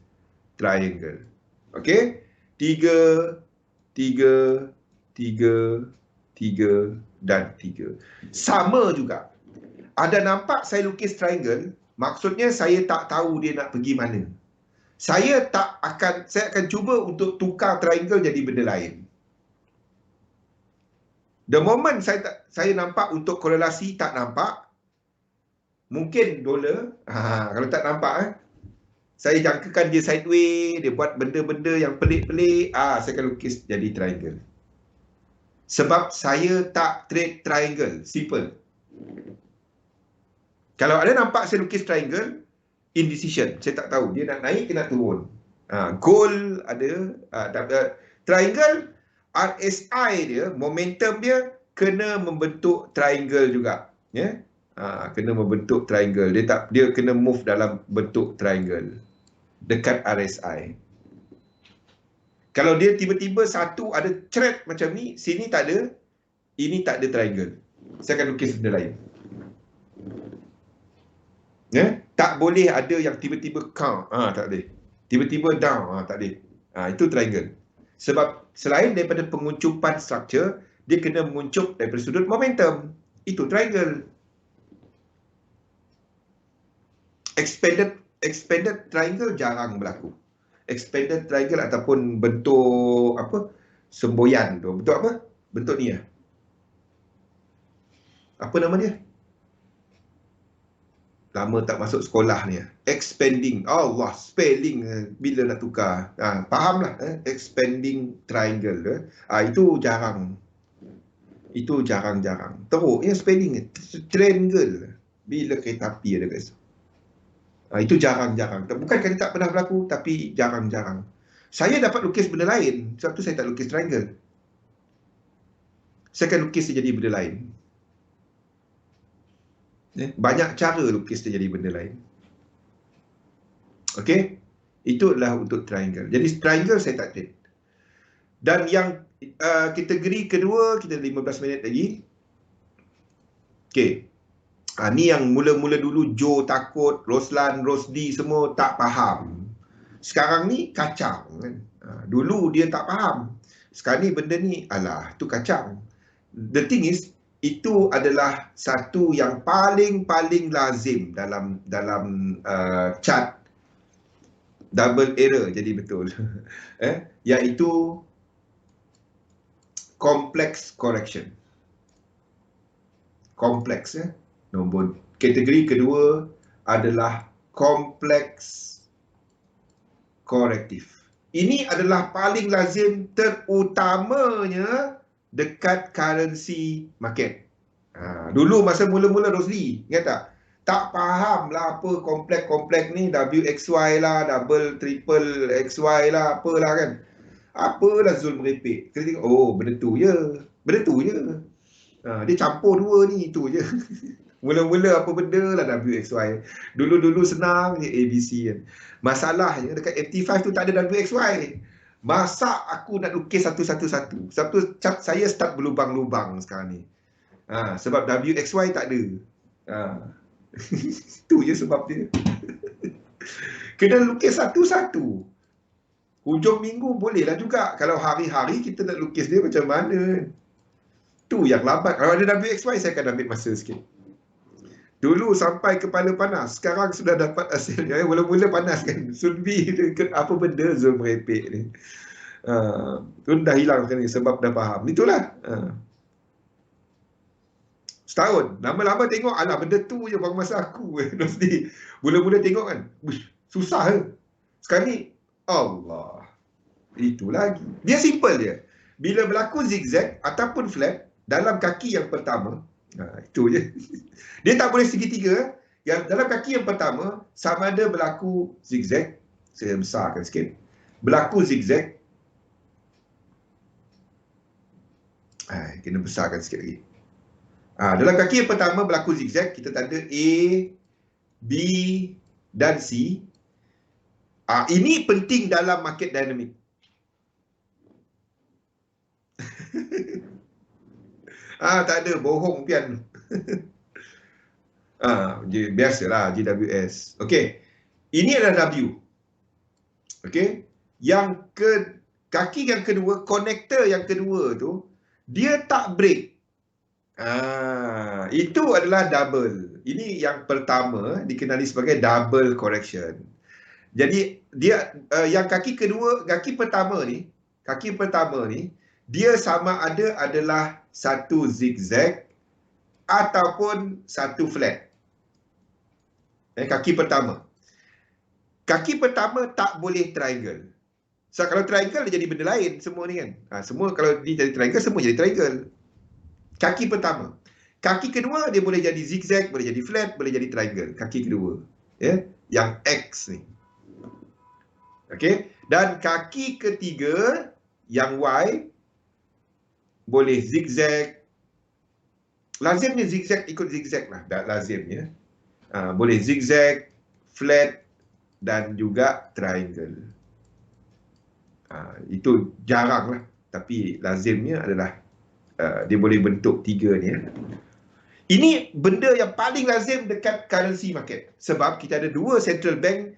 triangle. Okey? 3, 3, 3, 3 dan 3. Sama juga. Ada nampak saya lukis triangle, maksudnya saya tak tahu dia nak pergi mana. Saya akan cuba untuk tukar triangle jadi benda lain. The moment saya nampak untuk korelasi tak nampak, mungkin dollar, kalau tak nampak, saya jangkakan dia sideways, dia buat benda-benda yang pelik-pelik, saya akan lukis jadi triangle. Sebab saya tak trade triangle, simple. Kalau ada nampak saya lukis triangle, indecision, saya tak tahu dia nak naik ke nak turun. Goal ada, triangle, RSI dia, momentum dia kena membentuk triangle juga, ya. Kena membentuk triangle. Dia kena move dalam bentuk triangle dekat RSI. Kalau dia tiba-tiba satu ada thread macam ni, sini tak ada, ini tak ada triangle, saya akan lukis benda lain. Ya, tak boleh ada yang tiba-tiba count, tak boleh. Tiba-tiba down, tak boleh. Itu triangle. Sebab selain daripada penguncupan struktur, dia kena menguncup daripada sudut momentum. Itu triangle. Expanded triangle jarang berlaku. Expanded triangle ataupun bentuk apa? Semboyan tu. Bentuk apa? Bentuk ni ya. Apa nama dia? Lama tak masuk sekolah ni. Expanding. Allah, spelling bila nak tukar. Fahamlah. Expanding triangle. Itu jarang. Itu jarang-jarang. Teruk ya spelling. Triangle. Bila kereta api ada guys. Itu jarang-jarang. Bukan kerana tak pernah berlaku, tapi jarang-jarang. Saya dapat lukis benda lain. Sebab tu saya tak lukis triangle. Saya akan lukis dia jadi benda lain. Banyak cara lukis dia jadi benda lain. Okey? Itu adalah untuk triangle. Jadi triangle saya tak trade. Dan yang kategori kedua, kita 15 minit lagi. Okey. Ni yang mula-mula dulu Joe takut, Roslan, Rosdi semua tak faham. Sekarang ni kacang kan. Dulu dia tak faham. Sekarang ni benda ni, alah, tu kacang. The thing is, itu adalah satu yang paling lazim dalam chart double error jadi betul. Iaitu complex correction. Kompleks ya. Nombor kategori kedua adalah complex corrective. Ini adalah paling lazim, terutamanya dekat currency market. Dulu masa mula-mula Rosli, ingat tak? Tak faham lah apa kompleks ni, WXY lah, double, triple XY lah, apalah kan. Apalah Zul merepek. Kita tengok, oh benda tu je. Benda tu je. Dia campur dua ni, itu je. Mula-mula apa benda lah WXY. Dulu-dulu senang je ABC kan. Masalahnya dekat MT5 tu tak ada WXY. Masa aku nak lukis satu-satu. Sebab tu saya start berlubang-lubang sekarang ni. Sebab WXY tak ada. Itu je sebab dia. Kena lukis satu-satu. Hujung minggu bolehlah juga. Kalau hari-hari kita nak lukis dia macam mana. Tu yang lambat. Kalau ada WXY saya akan ambil masa sikit. Dulu sampai kepala panas. Sekarang sudah dapat hasilnya. Mula-mula panas kan. Sunbi apa benda Zul merepek ni. Tu dah hilang kan ni sebab dah faham. Itulah. Setahun. Lama-lama tengok. Alah benda tu je bang masa aku. Mula-mula tengok kan. Susah ke. Sekarang ni. Allah. Itu lagi. Dia simple dia. Bila berlaku zigzag ataupun flat. Dalam kaki yang pertama. Itu je. Dia tak boleh segitiga. Yang dalam kaki yang pertama, sama ada berlaku zigzag. Saya besarkan sikit. Berlaku zigzag. Kena besarkan sikit lagi. Dalam kaki yang pertama berlaku zigzag. Kita tanda A, B dan C. Ini penting dalam market dynamic. Tak ada, bohong pian. Biasalah GWS. Okey. Ini adalah W. Okey. Kaki yang kedua, konektor yang kedua tu, dia tak break. Itu adalah double. Ini yang pertama dikenali sebagai double correction. Jadi dia yang kaki pertama ni, dia sama ada adalah satu zigzag ataupun satu flat. Kaki pertama. Kaki pertama tak boleh triangle. So, kalau triangle dia jadi benda lain semua ni kan. Semua kalau dia jadi triangle, semua jadi triangle. Kaki pertama. Kaki kedua dia boleh jadi zigzag, boleh jadi flat, boleh jadi triangle. Kaki kedua. Yang X ni. Okey. Dan kaki ketiga yang Y boleh zigzag. Lazimnya zigzag ikut zigzag lah. Lazimnya. Boleh zigzag, flat dan juga triangle. Itu jarang lah. Tapi lazimnya adalah dia boleh bentuk tiga ni. Ini benda yang paling lazim dekat currency market. Sebab kita ada dua central bank.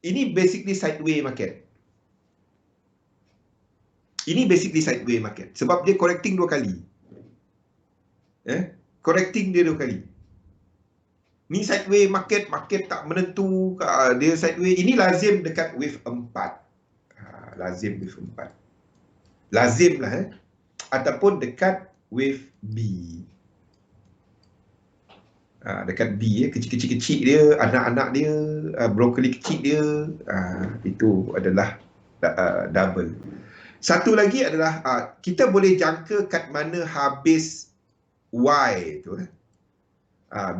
Ini basically sideways market. Sebab dia correcting dua kali. Correcting dia dua kali. Ni sideways market tak menentu. Dia sideways. Ini lazim dekat wave 4. Lazim wave 4. Lazim lah. Ataupun dekat wave B. Dekat B, kecil-kecil dia, anak-anak dia, brokoli kecil dia, itu adalah double. Satu lagi adalah kita boleh jangka kat mana habis Y tu.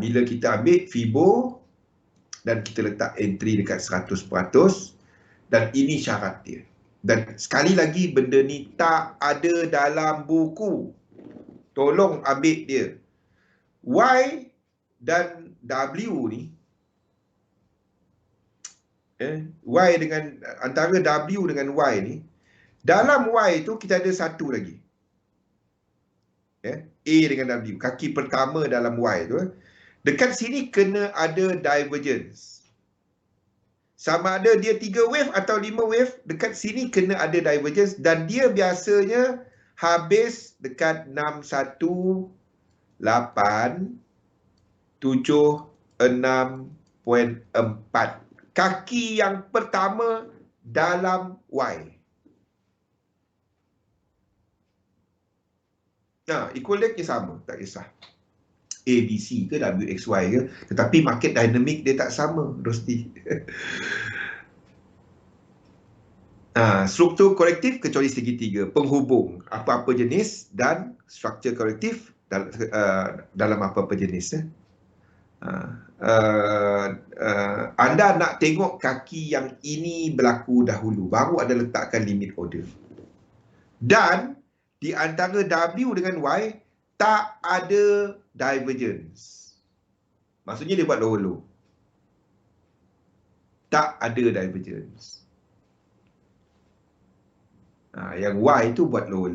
Bila kita ambil Fibo dan kita letak entry dekat 100%, dan ini syarat dia. Dan sekali lagi benda ni tak ada dalam buku. Tolong ambil dia. Y dan W ni, Y dengan antara W dengan Y ni, dalam Y tu kita ada satu lagi. A dengan W, kaki pertama dalam Y tu. Dekat sini kena ada divergence. Sama ada dia 3 wave atau 5 wave, dekat sini kena ada divergence dan dia biasanya habis dekat 61876.4. Kaki yang pertama dalam Y. Equivalentnya sama, tak kisah. ABC ke WXY ke, tetapi market dynamic dia tak sama, Rosti. Struktur korektif kecuali segitiga, penghubung apa-apa jenis dan struktur korektif dalam apa-apa jenis. Anda nak tengok kaki yang ini berlaku dahulu, baru ada letakkan limit order. Dan di antara W dengan Y tak ada divergence. Maksudnya dia buat low. Tak ada divergence. Yang Y itu buat low.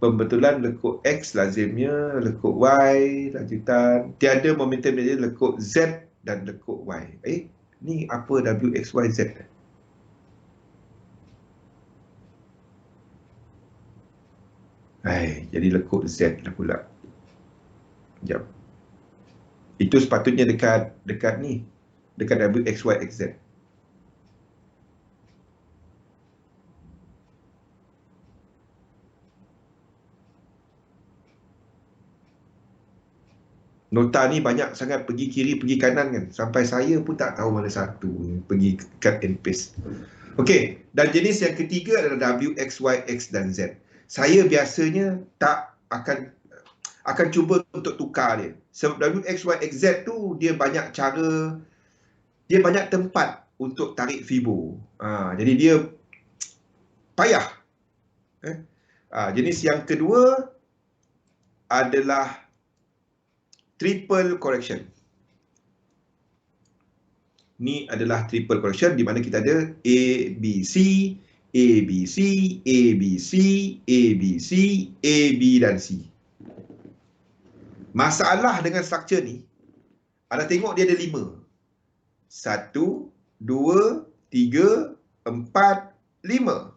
Pembetulan lekuk X lazimnya, lekuk Y lanjutan. Tiada momentum dia, lekuk Z dan lekuk Y. Ni apa W, X, Y, Z? Jadi lekuk Z lah pula. Sekejap. Itu sepatutnya dekat ni. Dekat W, X, Y, X, Z. Nota ni banyak sangat pergi kiri, pergi kanan kan. Sampai saya pun tak tahu mana satu. Pergi cut and paste. Okey. Dan jenis yang ketiga adalah W, X, Y, X dan Z. Saya biasanya tak akan cuba untuk tukar dia. Sebab W, X, Y, X, Z tu dia banyak cara, dia banyak tempat untuk tarik Fibo. Jadi dia payah. Jenis yang kedua adalah triple correction. Ni adalah triple correction di mana kita ada A, B, C, A, B, C, A, B, C, A, B, C, A, B dan C. Masalah dengan struktur ni, anda tengok dia ada 5. 1, 2, 3, 4, 5.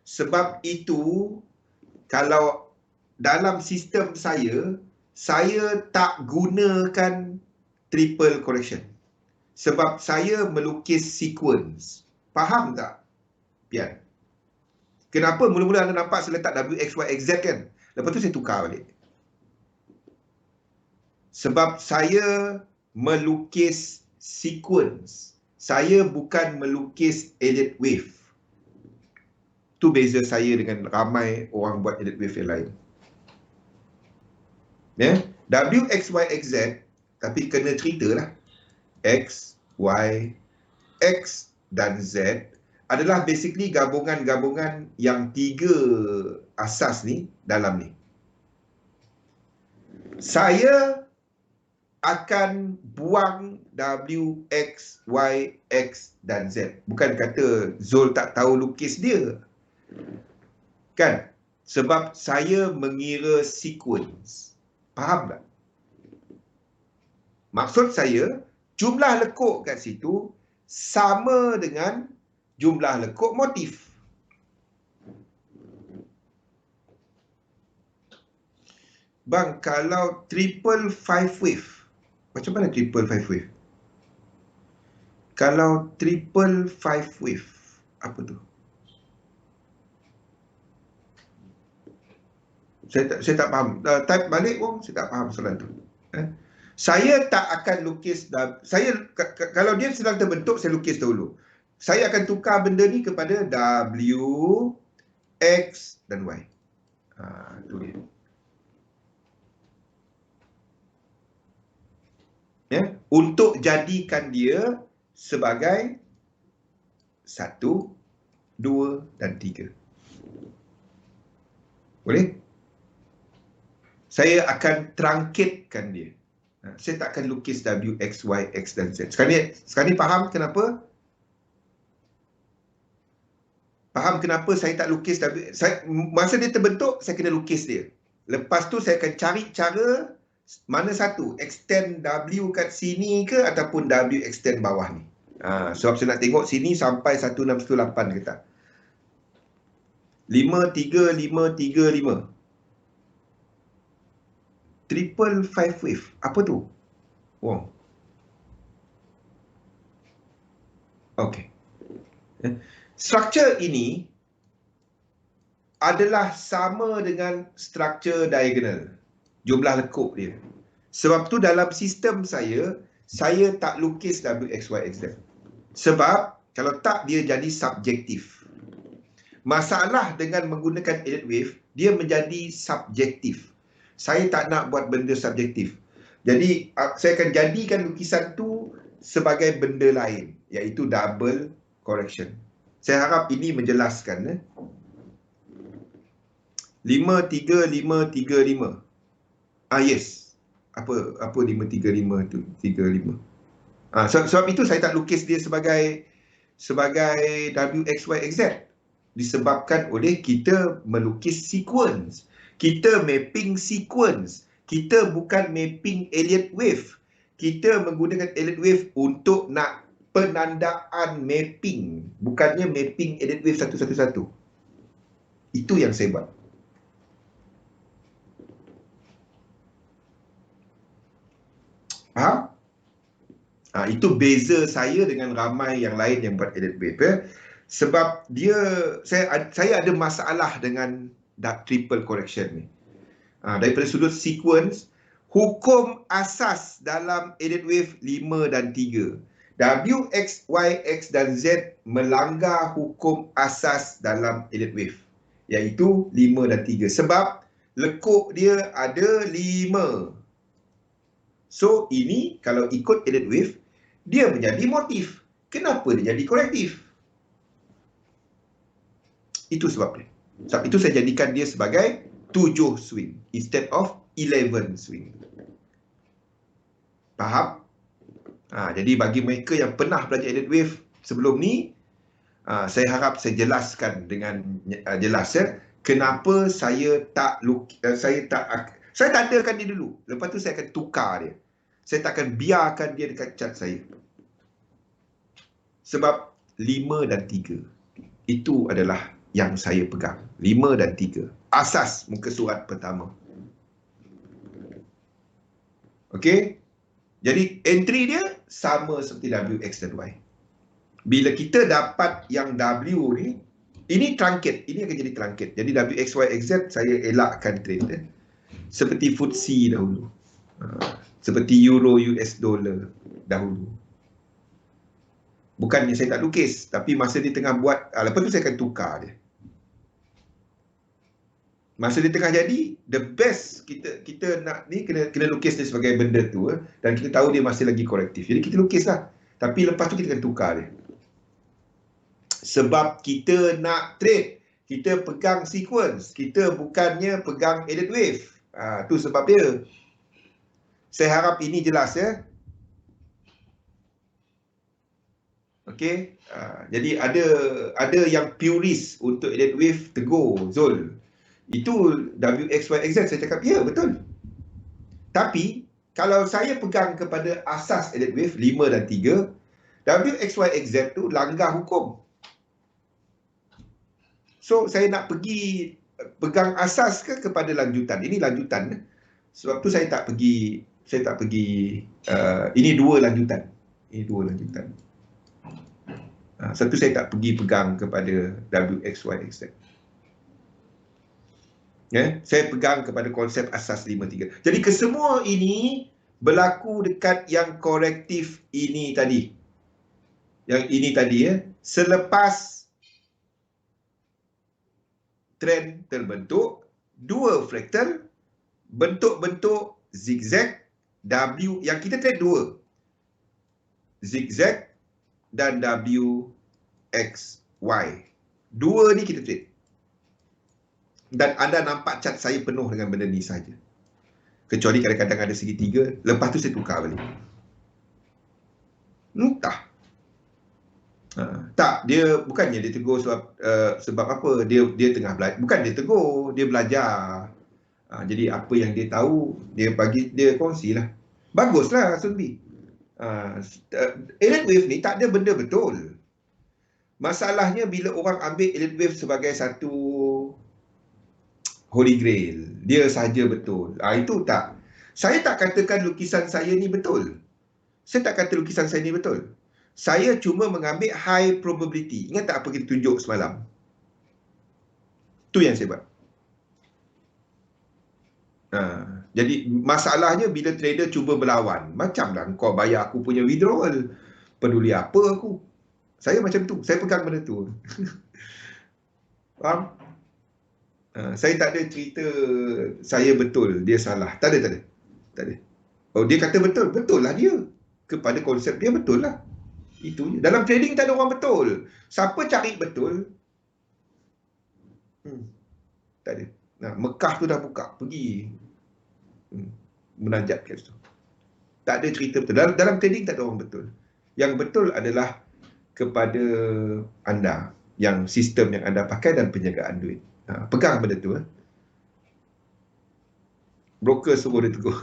Sebab itu, kalau dalam sistem saya tak gunakan triple correction. Sebab saya melukis sequence. Faham tak, Pian? Kenapa mula-mula anda nampak saya letak W, X, Y, X, Z kan? Lepas tu saya tukar balik. Sebab saya melukis sequence. Saya bukan melukis Elliott wave. Itu beza saya dengan ramai orang buat Elliott wave yang lain. Ya? W, X, Y, X, Z, tapi kena cerita lah. X, Y, X dan Z adalah basically gabungan-gabungan yang 3 asas ni dalam ni. Saya akan buang W, X, Y, X dan Z. Bukan kata Zul tak tahu lukis dia. Kan? Sebab saya mengira sequence. Faham tak? Maksud saya, jumlah lekuk kat situ sama dengan jumlah lekuk motif. Bang, kalau triple 5 wave, macam mana triple 5 wave? Kalau triple 5 wave, apa tu? Saya tak faham. Type balik pun, saya tak faham soalan tu. Saya tak akan lukis, kalau dia sedang terbentuk, saya lukis dahulu. Saya akan tukar benda ni kepada W, X dan Y. Itu dia. Ya, untuk jadikan dia sebagai 1, 2 dan 3. Boleh? Saya akan truncatekan dia. Saya tak akan lukis W, X, Y, X dan Z. Sekarang ni faham kenapa? Faham kenapa saya tak lukis W? Masa dia terbentuk, saya kena lukis dia. Lepas tu saya akan cari cara mana satu, extend W kat sini ke ataupun W extend bawah ni. Sebab saya nak tengok sini sampai 1618 ke tak. 5, 3, 5, 3, 5. Triple 5 wave. Apa tu? Wow. Okey. Struktur ini adalah sama dengan struktur diagonal. Jumlah lekuk dia. Sebab tu dalam sistem saya tak lukis W, X, Y, X, Z. Sebab kalau tak, dia jadi subjektif. Masalah dengan menggunakan Elliott wave, dia menjadi subjektif. Saya tak nak buat benda subjektif. Jadi, saya akan jadikan lukisan tu sebagai benda lain, iaitu double correction. Saya harap ini menjelaskan. 5, 3, 5, 3, 5. Yes. Apa 5, 3, 5 tu? 3, 5. Sebab itu saya tak lukis dia sebagai W, X, Y, X, Z. Disebabkan oleh kita melukis sequence. Kita mapping sequence. Kita bukan mapping Elliott wave. Kita menggunakan Elliott wave untuk nak penandaan mapping. Bukannya mapping Elliott wave satu-satu. Itu yang saya buat. Faham? Itu beza saya dengan ramai yang lain yang buat Elliott wave. Sebab saya ada masalah dengan triple correction ni. Daripada sudut sequence, hukum asas dalam Elliott wave 5 dan 3. W, X, Y, X dan Z melanggar hukum asas dalam Elliott wave, iaitu 5 dan 3. Sebab lekuk dia ada 5. So, ini kalau ikut Elliott wave, dia menjadi motif. Kenapa dia jadi korektif? Itu sebabnya. Sebab itu saya jadikan dia sebagai 7 swing instead of 11 swing. Faham? Jadi bagi mereka yang pernah belajar Elliott Wave sebelum ni, saya harap saya jelaskan dengan jelas ya, kenapa saya tak adakan dia dulu. Lepas tu saya akan tukar dia. Saya tak akan biarkan dia dekat cat saya. Sebab 5 dan 3 itu adalah yang saya pegang. 5 dan 3. Asas muka surat pertama. Okey? Jadi entry dia sama seperti W, X dan Y. Bila kita dapat yang W ni, ini trunket. Ini akan jadi trunket. Jadi W, X, Y, X, Z saya elakkan trade. Seperti FTSE dahulu. Seperti Euro, US dollar dahulu. Bukannya saya tak lukis, tapi masa dia tengah buat, lepas tu saya akan tukar dia. Masa dia tengah jadi, the best kita nak ni kena lukis dia sebagai benda tu, dan kita tahu dia masih lagi korektif. Jadi kita lukis lah. Tapi lepas tu kita akan tukar dia. Sebab kita nak trade, kita pegang sequence, kita bukannya pegang Elliott Wave. Tu sebab dia. Saya harap ini jelas ya. Okey, jadi ada yang purist untuk Elliott Wave tegur Zul. Itu W, X, Y, X, Z. Saya cakap, ya betul. Tapi, kalau saya pegang kepada asas Elliott Wave 5 dan 3, W, X, Y, X, Z tu langgar hukum. So, saya nak pergi pegang asas ke kepada lanjutan. Ini lanjutan. Sebab tu saya tak pergi, ini 2 lanjutan. Ini 2 lanjutan. Satu, saya tak pergi pegang kepada W, X, Y, X, Z. Saya pegang kepada konsep asas 5-3. Jadi kesemua ini berlaku dekat yang korektif ini tadi. Yang ini tadi selepas trend terbentuk, 2 fraktal, bentuk-bentuk zigzag, W, yang kita trade 2. Zigzag dan W, X, Y. 2 ni kita trade. Dan anda nampak cat saya penuh dengan benda ni saja. Kecuali kadang-kadang ada segitiga, lepas tu saya tukar balik. Entah. Tak, dia bukannya dia tegur sebab apa? Dia tengah belajar. Bukan dia tegur, dia belajar. Jadi apa yang dia tahu, dia kongsilah. Baguslah Sunbi. Elliott Wave ni tak ada benda betul. Masalahnya bila orang ambil Elliott Wave sebagai satu Holy Grail, dia saja betul. Itu tak. Saya tak katakan lukisan saya ni betul. Saya tak kata lukisan saya ni betul. Saya cuma mengambil high probability. Ingat tak apa kita tunjuk semalam? Tu yang saya buat. Jadi masalahnya bila trader cuba berlawan. Macamlah kau bayar aku punya withdrawal. Peduli apa aku? Saya macam tu. Saya pegang benda tu. Faham? Saya tak ada cerita saya betul, dia salah. Tak ada. Oh, dia kata betul. Betul lah dia. Kepada konsep dia betul lah. Itu je. Dalam trading tak ada orang betul. Siapa cari betul? Tak ada. Mekah tu dah buka. Pergi. Menajat kat situ. Tak ada cerita betul. Dalam trading tak ada orang betul. Yang betul adalah kepada anda. Yang sistem yang anda pakai dan penjagaan duit. Pegang benda tu. Broker suruh dia tegur.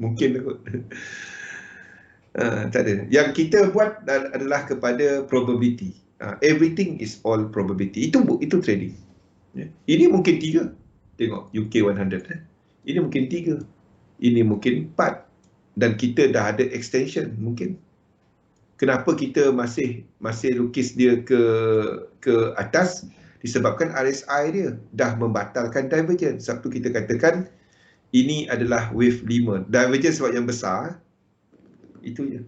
Mungkin takut. Tak ada. Yang kita buat adalah kepada probability. Everything is all probability. Itu trading. Ini mungkin 3. Tengok UK 100. Ini mungkin 3. Ini mungkin 4. Dan kita dah ada extension mungkin. Kenapa kita masih lukis dia ke atas? Disebabkan RSI dia dah membatalkan divergence. Sebab tu kita katakan ini adalah wave 5. Divergence sebab yang besar. Itu je.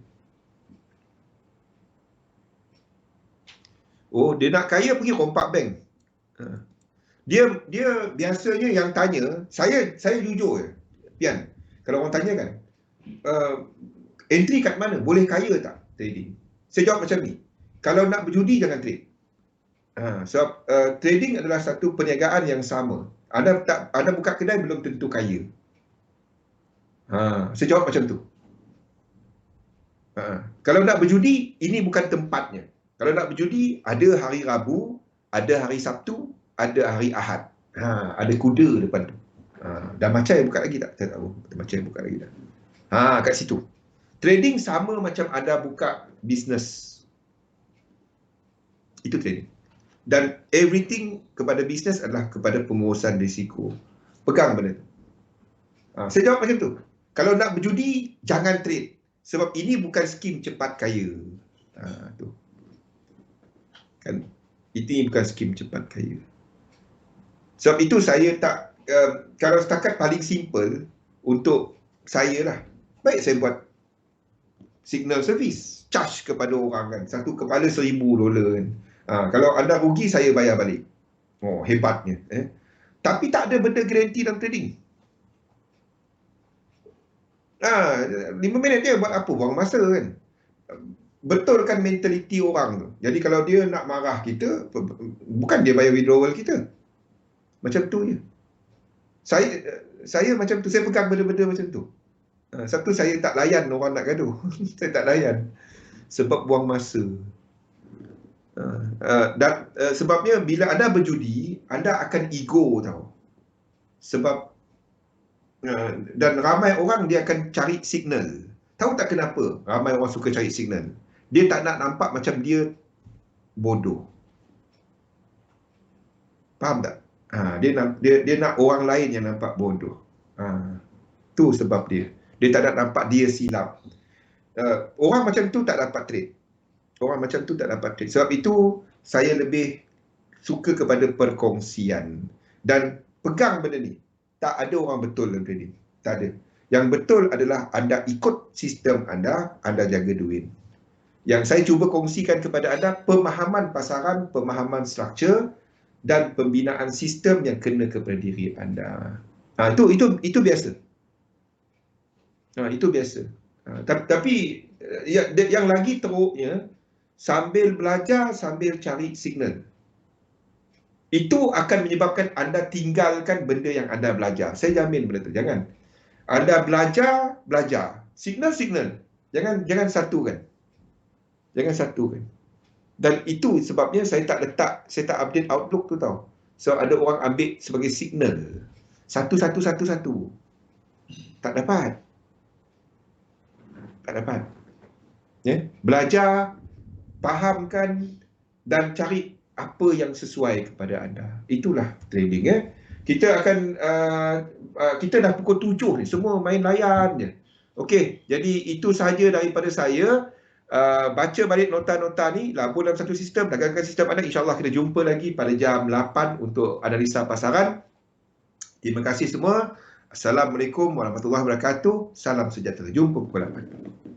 Oh, dia nak kaya pergi Rompak Bank. Dia biasanya yang tanya, saya jujur je. Pian, kalau orang tanya kan, entry kat mana? Boleh kaya tak trading? Saya jawab macam ni. Kalau nak berjudi jangan trade. Sebab trading adalah satu perniagaan yang sama. Anda buka kedai belum tentu kaya. Saya jawab macam tu. Kalau nak berjudi, ini bukan tempatnya. Kalau nak berjudi, ada hari Rabu, ada hari Sabtu, ada hari Ahad. Ada kuda depan tu. Dah macam buka lagi tak? Saya tak tahu. Macam buka lagi tak? Kat situ. Trading sama macam anda buka bisnes. Itu trading. Dan everything kepada bisnes adalah kepada pengurusan risiko. Pegang benda tu. Saya jawab macam tu. Kalau nak berjudi, jangan trade. Sebab ini bukan skim cepat kaya. Tu. Kan? Ini bukan skim cepat kaya. Sebab itu saya tak, kalau setakat paling simple untuk saya lah, baik saya buat signal service, charge kepada orang kan, satu kepala $1,000 kan. Kalau anda rugi, saya bayar balik. Oh, hebatnya. Tapi tak ada benda garanti dalam trading. 5 minit je buat apa? Buang masa kan. Betulkan mentaliti orang tu. Jadi kalau dia nak marah kita, bukan dia bayar withdrawal kita. Macam tu je. Saya macam tu. Saya pegang benda-benda macam tu. Satu, saya tak layan orang nak gaduh. Saya tak layan. Sebab buang masa. Dan sebabnya bila anda berjudi, anda akan ego tau. Sebab dan ramai orang dia akan cari signal. Tahu tak kenapa ramai orang suka cari signal? Dia tak nak nampak macam dia bodoh. Faham tak? Dia nak orang lain yang nampak bodoh. Tu sebab dia. Dia tak nak nampak dia silap. Orang macam tu tak dapat trade. Orang macam tu tak dapat trade. Sebab itu saya lebih suka kepada perkongsian. Dan pegang benda ni. Tak ada orang betul dalam trading. Tak ada. Yang betul adalah anda ikut sistem anda jaga duit. Yang saya cuba kongsikan kepada anda, pemahaman pasaran, pemahaman struktur dan pembinaan sistem yang kena kepada diri anda. Itu biasa. Itu biasa. Tapi yang lagi teruknya, sambil belajar, sambil cari signal. Itu akan menyebabkan anda tinggalkan benda yang anda belajar. Saya jamin benda tu. Jangan. Anda belajar. Signal. Jangan satukan. Jangan satukan. Dan itu sebabnya saya tak update Outlook tu tau. So ada orang ambil sebagai signal. Satu. Tak dapat. Belajar, fahamkan dan cari apa yang sesuai kepada anda. Itulah trading. Kita akan kita dah pukul 7 ni, semua main layan je. Okey, jadi itu sahaja daripada saya. Baca balik nota-nota ni, labur dalam satu sistem, dagangkan sistem anda. InsyaAllah kita jumpa lagi pada jam 8 untuk analisa pasaran. Terima kasih semua. Assalamualaikum warahmatullahi wabarakatuh. Salam sejahtera. Jumpa pukul 8.